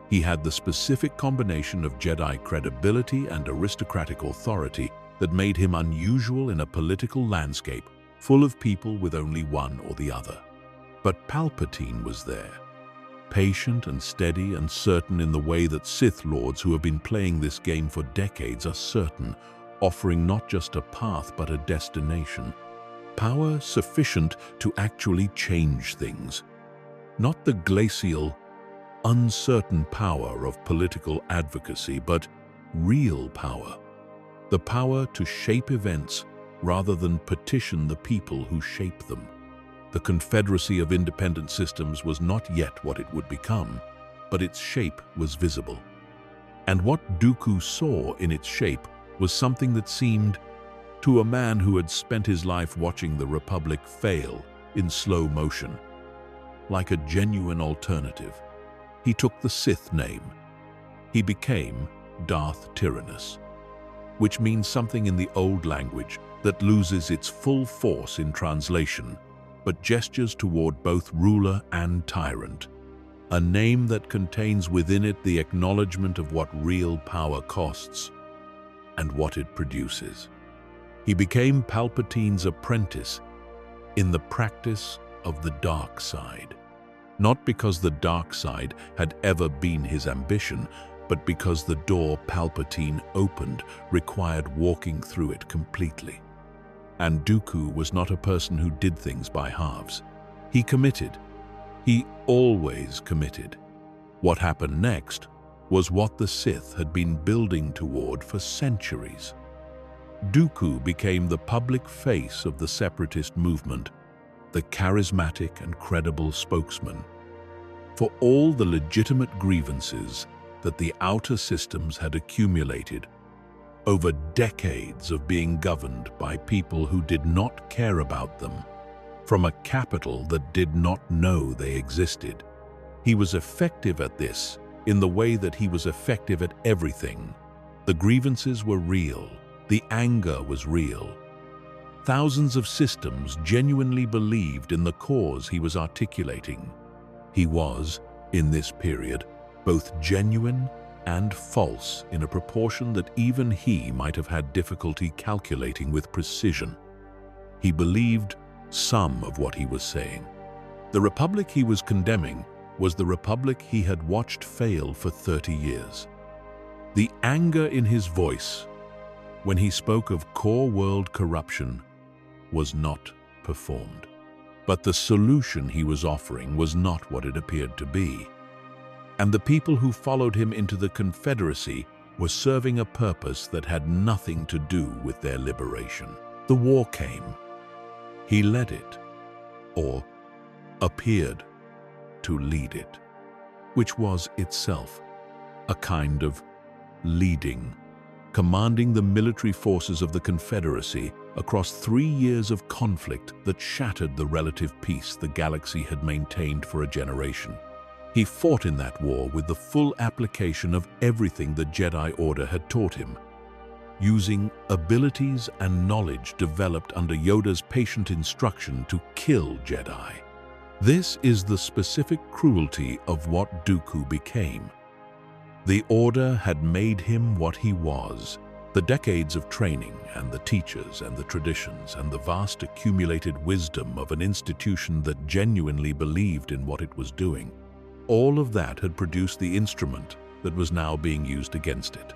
He had the specific combination of Jedi credibility and aristocratic authority that made him unusual in a political landscape full of people with only one or the other. But Palpatine was there, patient and steady and certain in the way that Sith Lords who have been playing this game for decades are certain, offering not just a path but a destination. Power sufficient to actually change things. Not the glacial, uncertain power of political advocacy, but real power. The power to shape events rather than petition the people who shape them. The Confederacy of Independent Systems was not yet what it would become, but its shape was visible. And what Dooku saw in its shape was something that seemed, to a man who had spent his life watching the Republic fail in slow motion, like a genuine alternative. He took the Sith name. He became Darth Tyrannus, which means something in the old language that loses its full force in translation, but gestures toward both ruler and tyrant, a name that contains within it the acknowledgement of what real power costs and what it produces. He became Palpatine's apprentice in the practice of the dark side, not because the dark side had ever been his ambition, but because the door Palpatine opened required walking through it completely. And Dooku was not a person who did things by halves. He committed. He always committed. What happened next was what the Sith had been building toward for centuries. Dooku became the public face of the separatist movement, the charismatic and credible spokesman for all the legitimate grievances that the outer systems had accumulated over decades of being governed by people who did not care about them, from a capital that did not know they existed. He was effective at this in the way that he was effective at everything. The grievances were real. The anger was real. Thousands of systems genuinely believed in the cause he was articulating. He was, in this period, both genuine and false in a proportion that even he might have had difficulty calculating with precision. He believed some of what he was saying. The republic he was condemning was the republic he had watched fail for 30 years. The anger in his voice when he spoke of core world corruption was not performed. But the solution he was offering was not what it appeared to be. And the people who followed him into the Confederacy were serving a purpose that had nothing to do with their liberation. The war came. He led it, or appeared to lead it, which was itself a kind of leading, commanding the military forces of the Confederacy across 3 years of conflict that shattered the relative peace the galaxy had maintained for a generation. He fought in that war with the full application of everything the Jedi Order had taught him, using abilities and knowledge developed under Yoda's patient instruction to kill Jedi. This is the specific cruelty of what Dooku became. The Order had made him what he was. The decades of training and the teachers and the traditions and the vast accumulated wisdom of an institution that genuinely believed in what it was doing, all of that had produced the instrument that was now being used against it.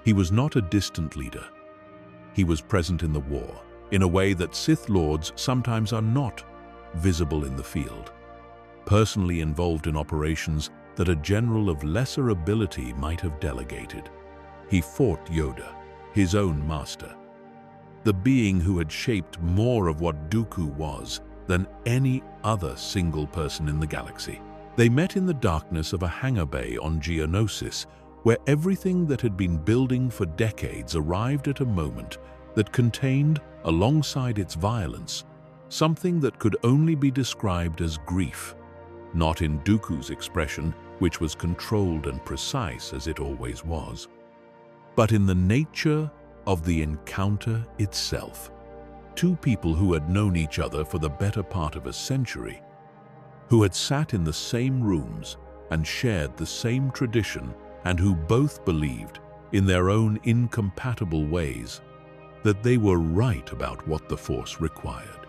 He was not a distant leader. He was present in the war, in a way that Sith Lords sometimes are not, visible in the field, personally involved in operations that a general of lesser ability might have delegated. He fought Yoda, his own master, the being who had shaped more of what Dooku was than any other single person in the galaxy. They met in the darkness of a hangar bay on Geonosis, where everything that had been building for decades arrived at a moment that contained, alongside its violence, something that could only be described as grief, not in Dooku's expression, which was controlled and precise as it always was, but in the nature of the encounter itself. Two people who had known each other for the better part of a century, who had sat in the same rooms and shared the same tradition, and who both believed, in their own incompatible ways, that they were right about what the Force required,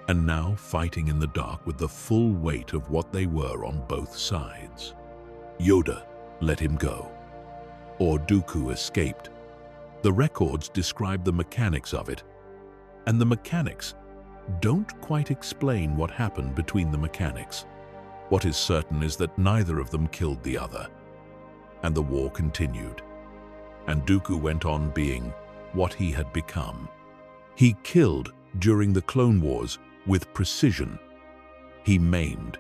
and now fighting in the dark with the full weight of what they were on both sides. Yoda let him go, or Dooku escaped. The records describe the mechanics of it, and the mechanics don't quite explain what happened between the mechanics. What is certain is that neither of them killed the other, and the war continued, and Dooku went on being what he had become. He killed during the Clone Wars with precision. He maimed.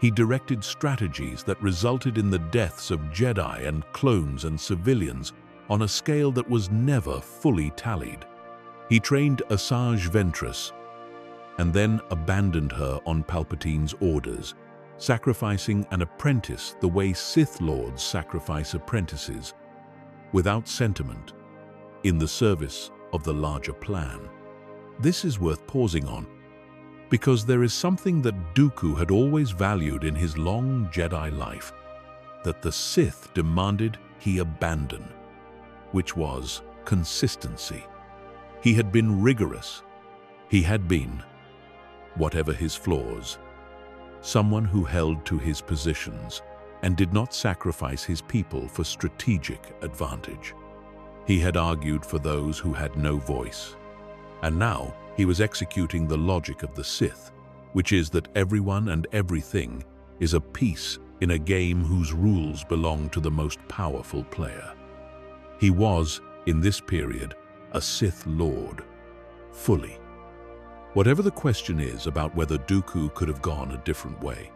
He directed strategies that resulted in the deaths of Jedi and clones and civilians on a scale that was never fully tallied. He trained Asajj Ventress, and then abandoned her on Palpatine's orders, sacrificing an apprentice the way Sith Lords sacrifice apprentices, without sentiment, in the service of the larger plan. This is worth pausing on, because there is something that Dooku had always valued in his long Jedi life, that the Sith demanded he abandon, which was consistency. He had been rigorous. He had been, whatever his flaws, someone who held to his positions and did not sacrifice his people for strategic advantage. He had argued for those who had no voice, and now he was executing the logic of the Sith, which is that everyone and everything is a piece in a game whose rules belong to the most powerful player. He was, in this period, a Sith Lord, fully. Whatever the question is about whether Dooku could have gone a different way,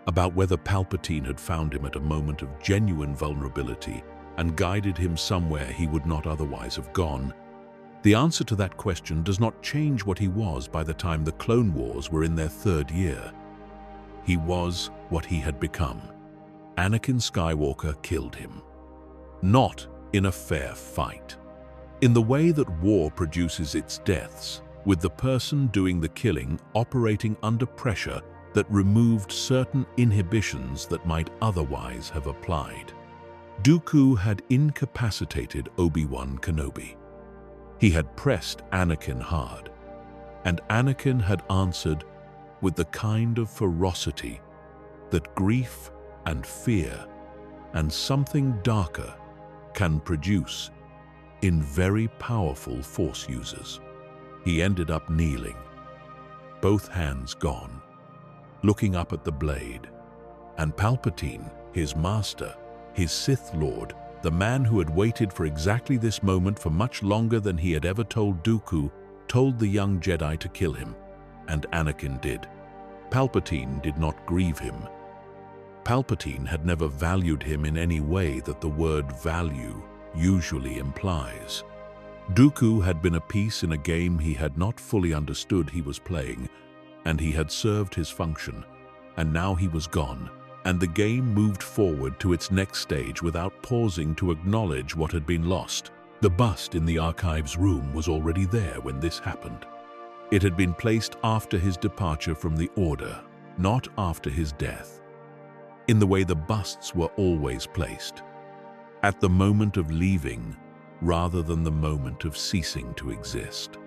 about whether Palpatine had found him at a moment of genuine vulnerability and guided him somewhere he would not otherwise have gone, the answer to that question does not change what he was by the time the Clone Wars were in their 3rd year. He was what he had become. Anakin Skywalker killed him. Not in a fair fight. In the way that war produces its deaths, with the person doing the killing operating under pressure that removed certain inhibitions that might otherwise have applied. Dooku had incapacitated Obi-Wan Kenobi. He had pressed Anakin hard, and Anakin had answered with the kind of ferocity that grief and fear and something darker can produce in very powerful Force users. He ended up kneeling, both hands gone, looking up at the blade, and Palpatine, his master, his Sith Lord, the man who had waited for exactly this moment for much longer than he had ever told Dooku, told the young Jedi to kill him, and Anakin did. Palpatine did not grieve him. Palpatine had never valued him in any way that the word value usually implies. Dooku had been a piece in a game he had not fully understood he was playing, and he had served his function, and now he was gone, and the game moved forward to its next stage without pausing to acknowledge what had been lost. The bust in the archives room was already there when this happened. It had been placed after his departure from the Order, not after his death, in the way the busts were always placed, at the moment of leaving rather than the moment of ceasing to exist.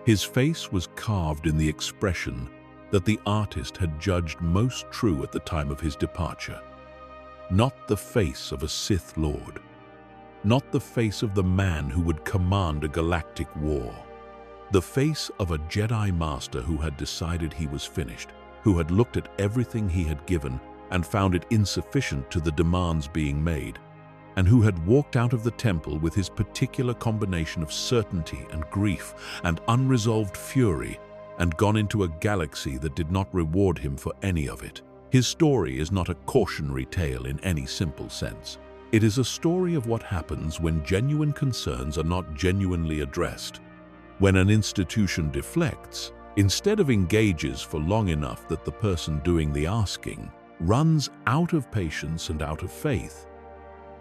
His face was carved in the expression that the artist had judged most true at the time of his departure. Not the face of a Sith Lord, not the face of the man who would command a galactic war. The face of a Jedi Master who had decided he was finished, who had looked at everything he had given and found it insufficient to the demands being made, and who had walked out of the temple with his particular combination of certainty and grief and unresolved fury, and gone into a galaxy that did not reward him for any of it. His story is not a cautionary tale in any simple sense. It is a story of what happens when genuine concerns are not genuinely addressed, when an institution deflects, instead of engages for long enough that the person doing the asking runs out of patience and out of faith,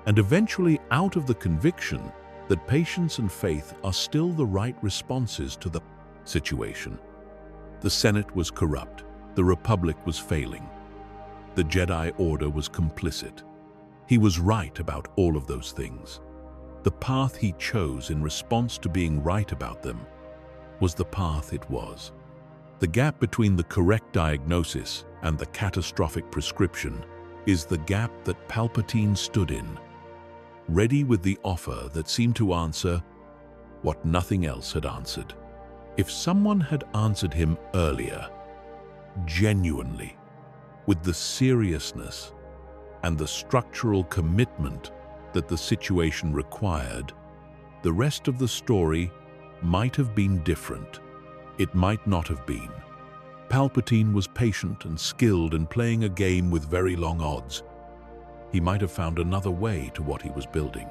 and eventually out of the conviction that patience and faith are still the right responses to the situation. The Senate was corrupt, the Republic was failing, the Jedi Order was complicit. He was right about all of those things. The path he chose in response to being right about them was the path it was. The gap between the correct diagnosis and the catastrophic prescription is the gap that Palpatine stood in, ready with the offer that seemed to answer what nothing else had answered. If someone had answered him earlier, genuinely, with the seriousness and the structural commitment that the situation required, the rest of the story might have been different. It might not have been. Palpatine was patient and skilled in playing a game with very long odds. He might have found another way to what he was building,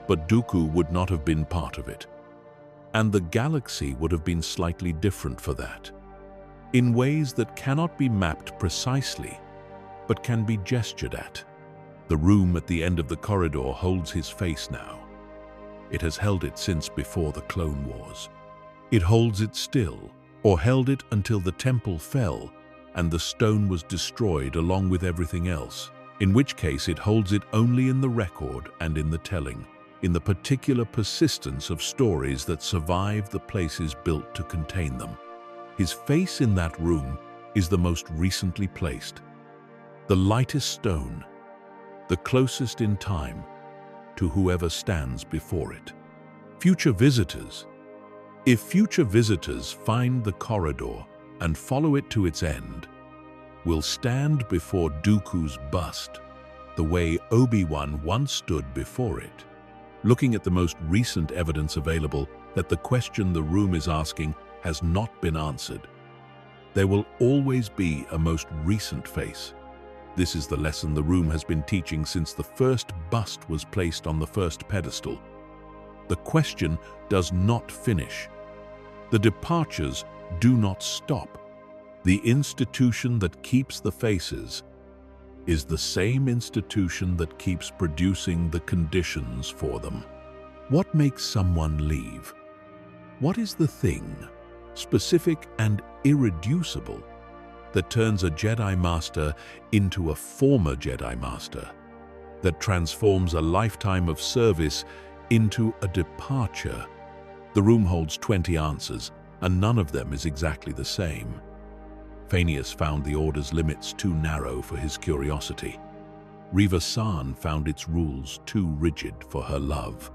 but Dooku would not have been part of it. And the galaxy would have been slightly different for that, in ways that cannot be mapped precisely, but can be gestured at. The room at the end of the corridor holds his face now. It has held it since before the Clone Wars. It holds it still, or held it until the temple fell and the stone was destroyed along with everything else, in which case it holds it only in the record and in the telling, in the particular persistence of stories that survive the places built to contain them. His face in that room is the most recently placed, the lightest stone, the closest in time to whoever stands before it. Future visitors. If future visitors find the corridor and follow it to its end, will stand before Dooku's bust the way Obi-Wan once stood before it, looking at the most recent evidence available that the question the room is asking has not been answered. There will always be a most recent face. This is the lesson the room has been teaching since the first bust was placed on the first pedestal. The question does not finish. The departures do not stop. The institution that keeps the faces is the same institution that keeps producing the conditions for them. What makes someone leave? What is the thing, specific and irreducible, that turns a Jedi Master into a former Jedi Master, that transforms a lifetime of service into a departure. The room holds 20 answers, and none of them is exactly the same. Phineas found the Order's limits too narrow for his curiosity. Reveran found its rules too rigid for her love.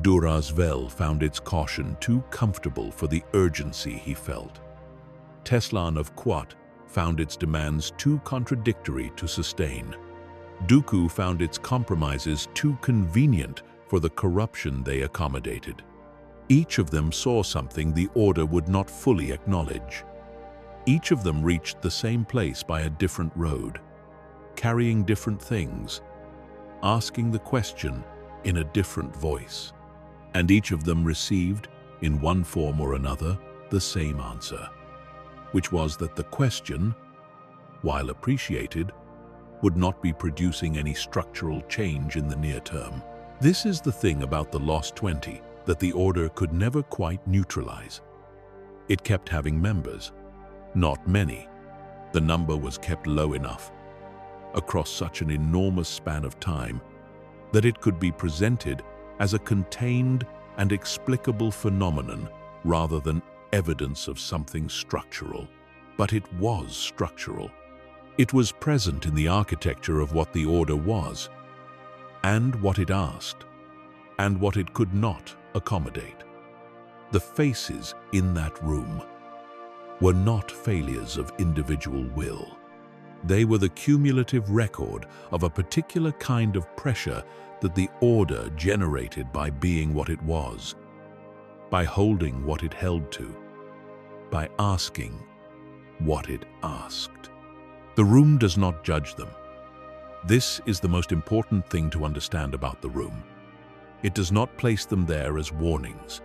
Duras Vel found its caution too comfortable for the urgency he felt. Teslan of Quat found its demands too contradictory to sustain. Dooku found its compromises too convenient for the corruption they accommodated. Each of them saw something the Order would not fully acknowledge. Each of them reached the same place by a different road, carrying different things, asking the question in a different voice. And each of them received, in one form or another, the same answer, which was that the question, while appreciated, would not be producing any structural change in the near term. This is the thing about the Lost 20 that the Order could never quite neutralize. It kept having members. Not many. The number was kept low enough, across such an enormous span of time, that it could be presented as a contained and explicable phenomenon rather than evidence of something structural. But it was structural. It was present in the architecture of what the Order was, and what it asked, and what it could not accommodate. The faces in that room were not failures of individual will. They were the cumulative record of a particular kind of pressure that the Order generated by being what it was, by holding what it held to, by asking what it asked. The room does not judge them. This is the most important thing to understand about the room. It does not place them there as warnings,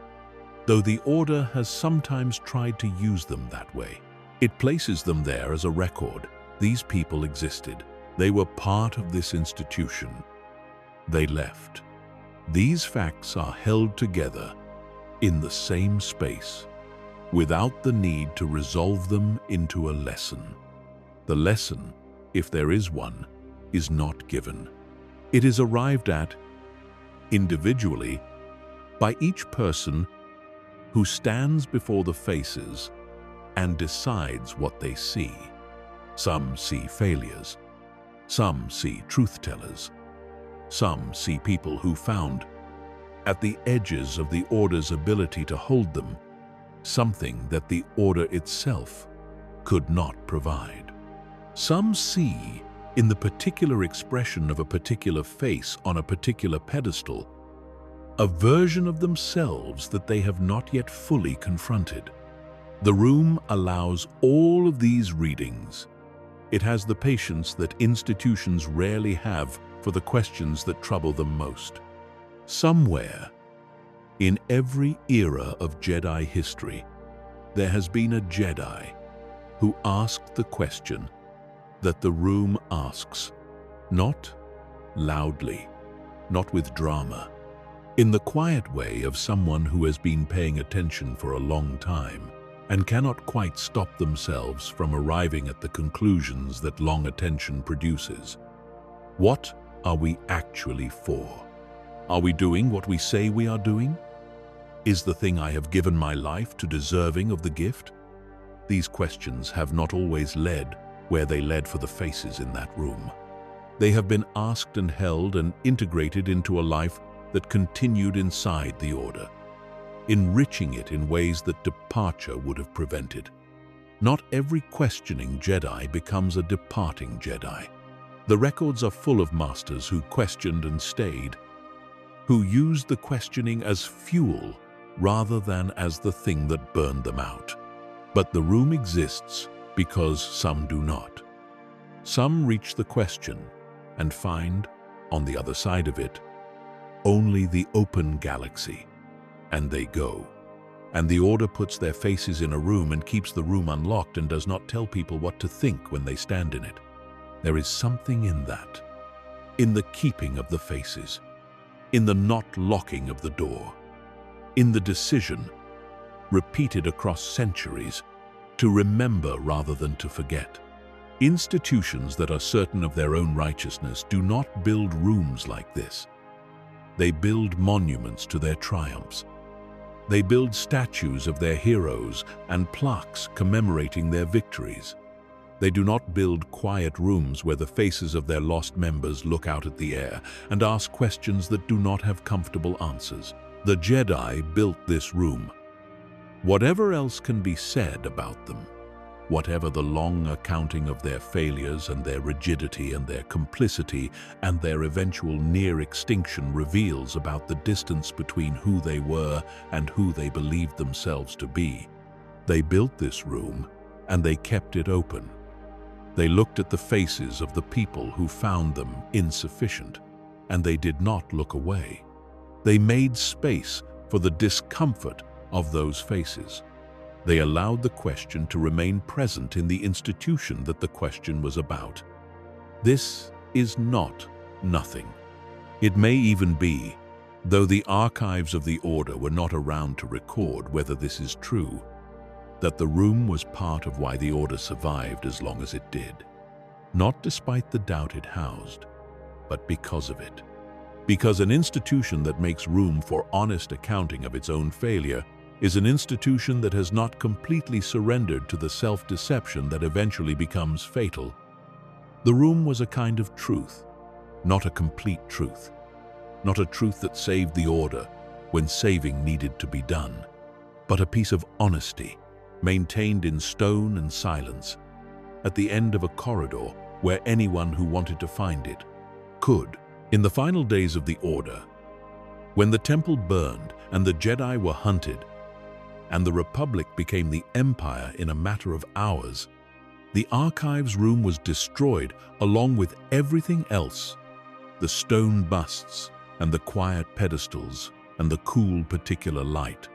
though the Order has sometimes tried to use them that way. It places them there as a record. These people existed. They were part of this institution. They left. These facts are held together in the same space, without the need to resolve them into a lesson. The lesson, if there is one, is not given. It is arrived at individually by each person who stands before the faces and decides what they see. Some see failures. Some see truth-tellers. Some see people who found, at the edges of the Order's ability to hold them, something that the Order itself could not provide. Some see, in the particular expression of a particular face on a particular pedestal, a version of themselves that they have not yet fully confronted. The room allows all of these readings. It has the patience that institutions rarely have for the questions that trouble them most. Somewhere, in every era of Jedi history, there has been a Jedi who asked the question that the room asks, not loudly, not with drama, in the quiet way of someone who has been paying attention for a long time and cannot quite stop themselves from arriving at the conclusions that long attention produces. What are we actually for? Are we doing what we say we are doing? Is the thing I have given my life to deserving of the gift? These questions have not always led where they led for the faces in that room. They have been asked and held and integrated into a life that continued inside the Order, enriching it in ways that departure would have prevented. Not every questioning Jedi becomes a departing Jedi. The records are full of masters who questioned and stayed, who used the questioning as fuel rather than as the thing that burned them out. But the room exists because some do not. Some reach the question and find, on the other side of it, only the open galaxy, and they go. And the Order puts their faces in a room and keeps the room unlocked and does not tell people what to think when they stand in it. There is something in that, in the keeping of the faces, in the not locking of the door, in the decision, repeated across centuries, to remember rather than to forget. Institutions that are certain of their own righteousness do not build rooms like this. They build monuments to their triumphs. They build statues of their heroes and plaques commemorating their victories. They do not build quiet rooms where the faces of their lost members look out at the air and ask questions that do not have comfortable answers. The Jedi built this room. Whatever else can be said about them, whatever the long accounting of their failures and their rigidity and their complicity and their eventual near extinction reveals about the distance between who they were and who they believed themselves to be, they built this room and they kept it open. They looked at the faces of the people who found them insufficient, and they did not look away. They made space for the discomfort of those faces. They allowed the question to remain present in the institution that the question was about. This is not nothing. It may even be, though the archives of the Order were not around to record whether this is true, that the room was part of why the Order survived as long as it did. Not despite the doubt it housed, but because of it. Because an institution that makes room for honest accounting of its own failure is an institution that has not completely surrendered to the self-deception that eventually becomes fatal. The room was a kind of truth, not a complete truth. Not a truth that saved the Order when saving needed to be done, but a piece of honesty, maintained in stone and silence, at the end of a corridor where anyone who wanted to find it could. In the final days of the Order, when the Temple burned and the Jedi were hunted, and the Republic became the Empire in a matter of hours, the archives room was destroyed along with everything else. The stone busts and the quiet pedestals and the cool particular light,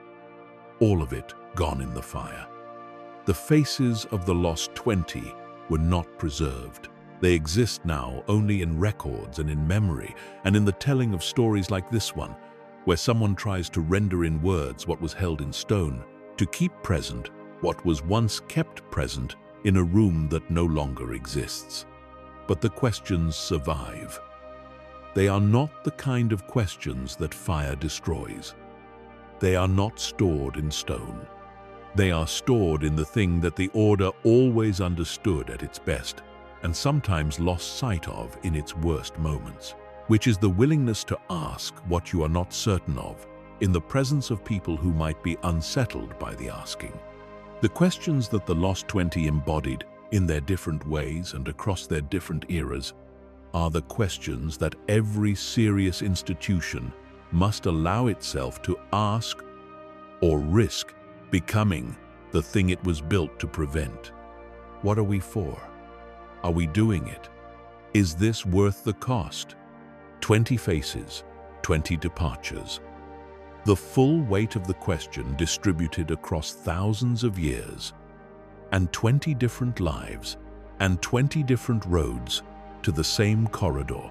all of it gone in the fire. The faces of the lost 20 were not preserved. They exist now only in records and in memory and in the telling of stories like this one, where someone tries to render in words what was held in stone, to keep present what was once kept present in a room that no longer exists. But the questions survive. They are not the kind of questions that fire destroys. They are not stored in stone. They are stored in the thing that the Order always understood at its best and sometimes lost sight of in its worst moments, which is the willingness to ask what you are not certain of in the presence of people who might be unsettled by the asking. The questions that the lost 20 embodied in their different ways and across their different eras are the questions that every serious institution must allow itself to ask or risk becoming the thing it was built to prevent. What are we for? Are we doing it? Is this worth the cost? 20 faces, 20 departures. The full weight of the question distributed across thousands of years, and 20 different lives, and 20 different roads to the same corridor.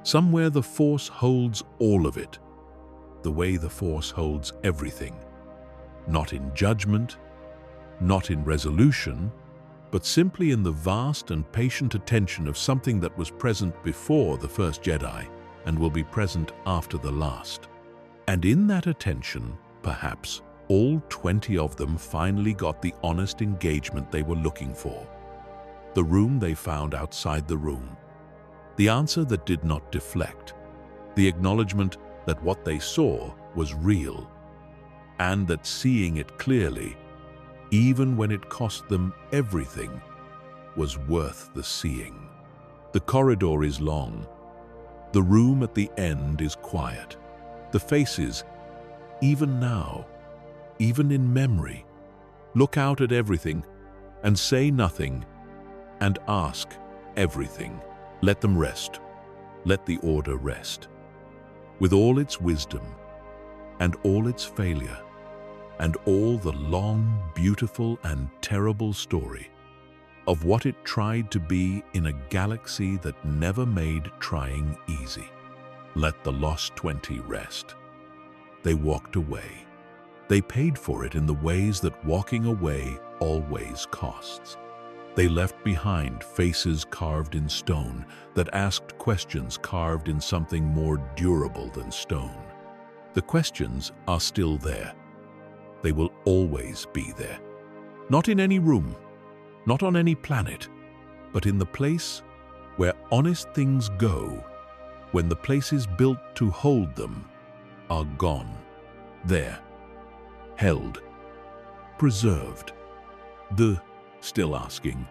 Somewhere the Force holds all of it, the way the Force holds everything. Not in judgment, not in resolution, but simply in the vast and patient attention of something that was present before the first Jedi and will be present after the last. And in that attention, perhaps, all 20 of them finally got the honest engagement they were looking for. The room they found outside the room. The answer that did not deflect. The acknowledgement that what they saw was real, and that seeing it clearly, even when it cost them everything, was worth the seeing. The corridor is long. The room at the end is quiet. The faces, even now, even in memory, look out at everything and say nothing and ask everything. Let them rest. Let the Order rest. With all its wisdom and all its failure and all the long, beautiful and terrible story of what it tried to be in a galaxy that never made trying easy. Let the lost 20 rest. They walked away. They paid for it in the ways that walking away always costs. They left behind faces carved in stone that asked questions carved in something more durable than stone. The questions are still there. They will always be there. Not in any room, not on any planet, but in the place where honest things go, when the places built to hold them are gone. There, held, preserved. Still asking,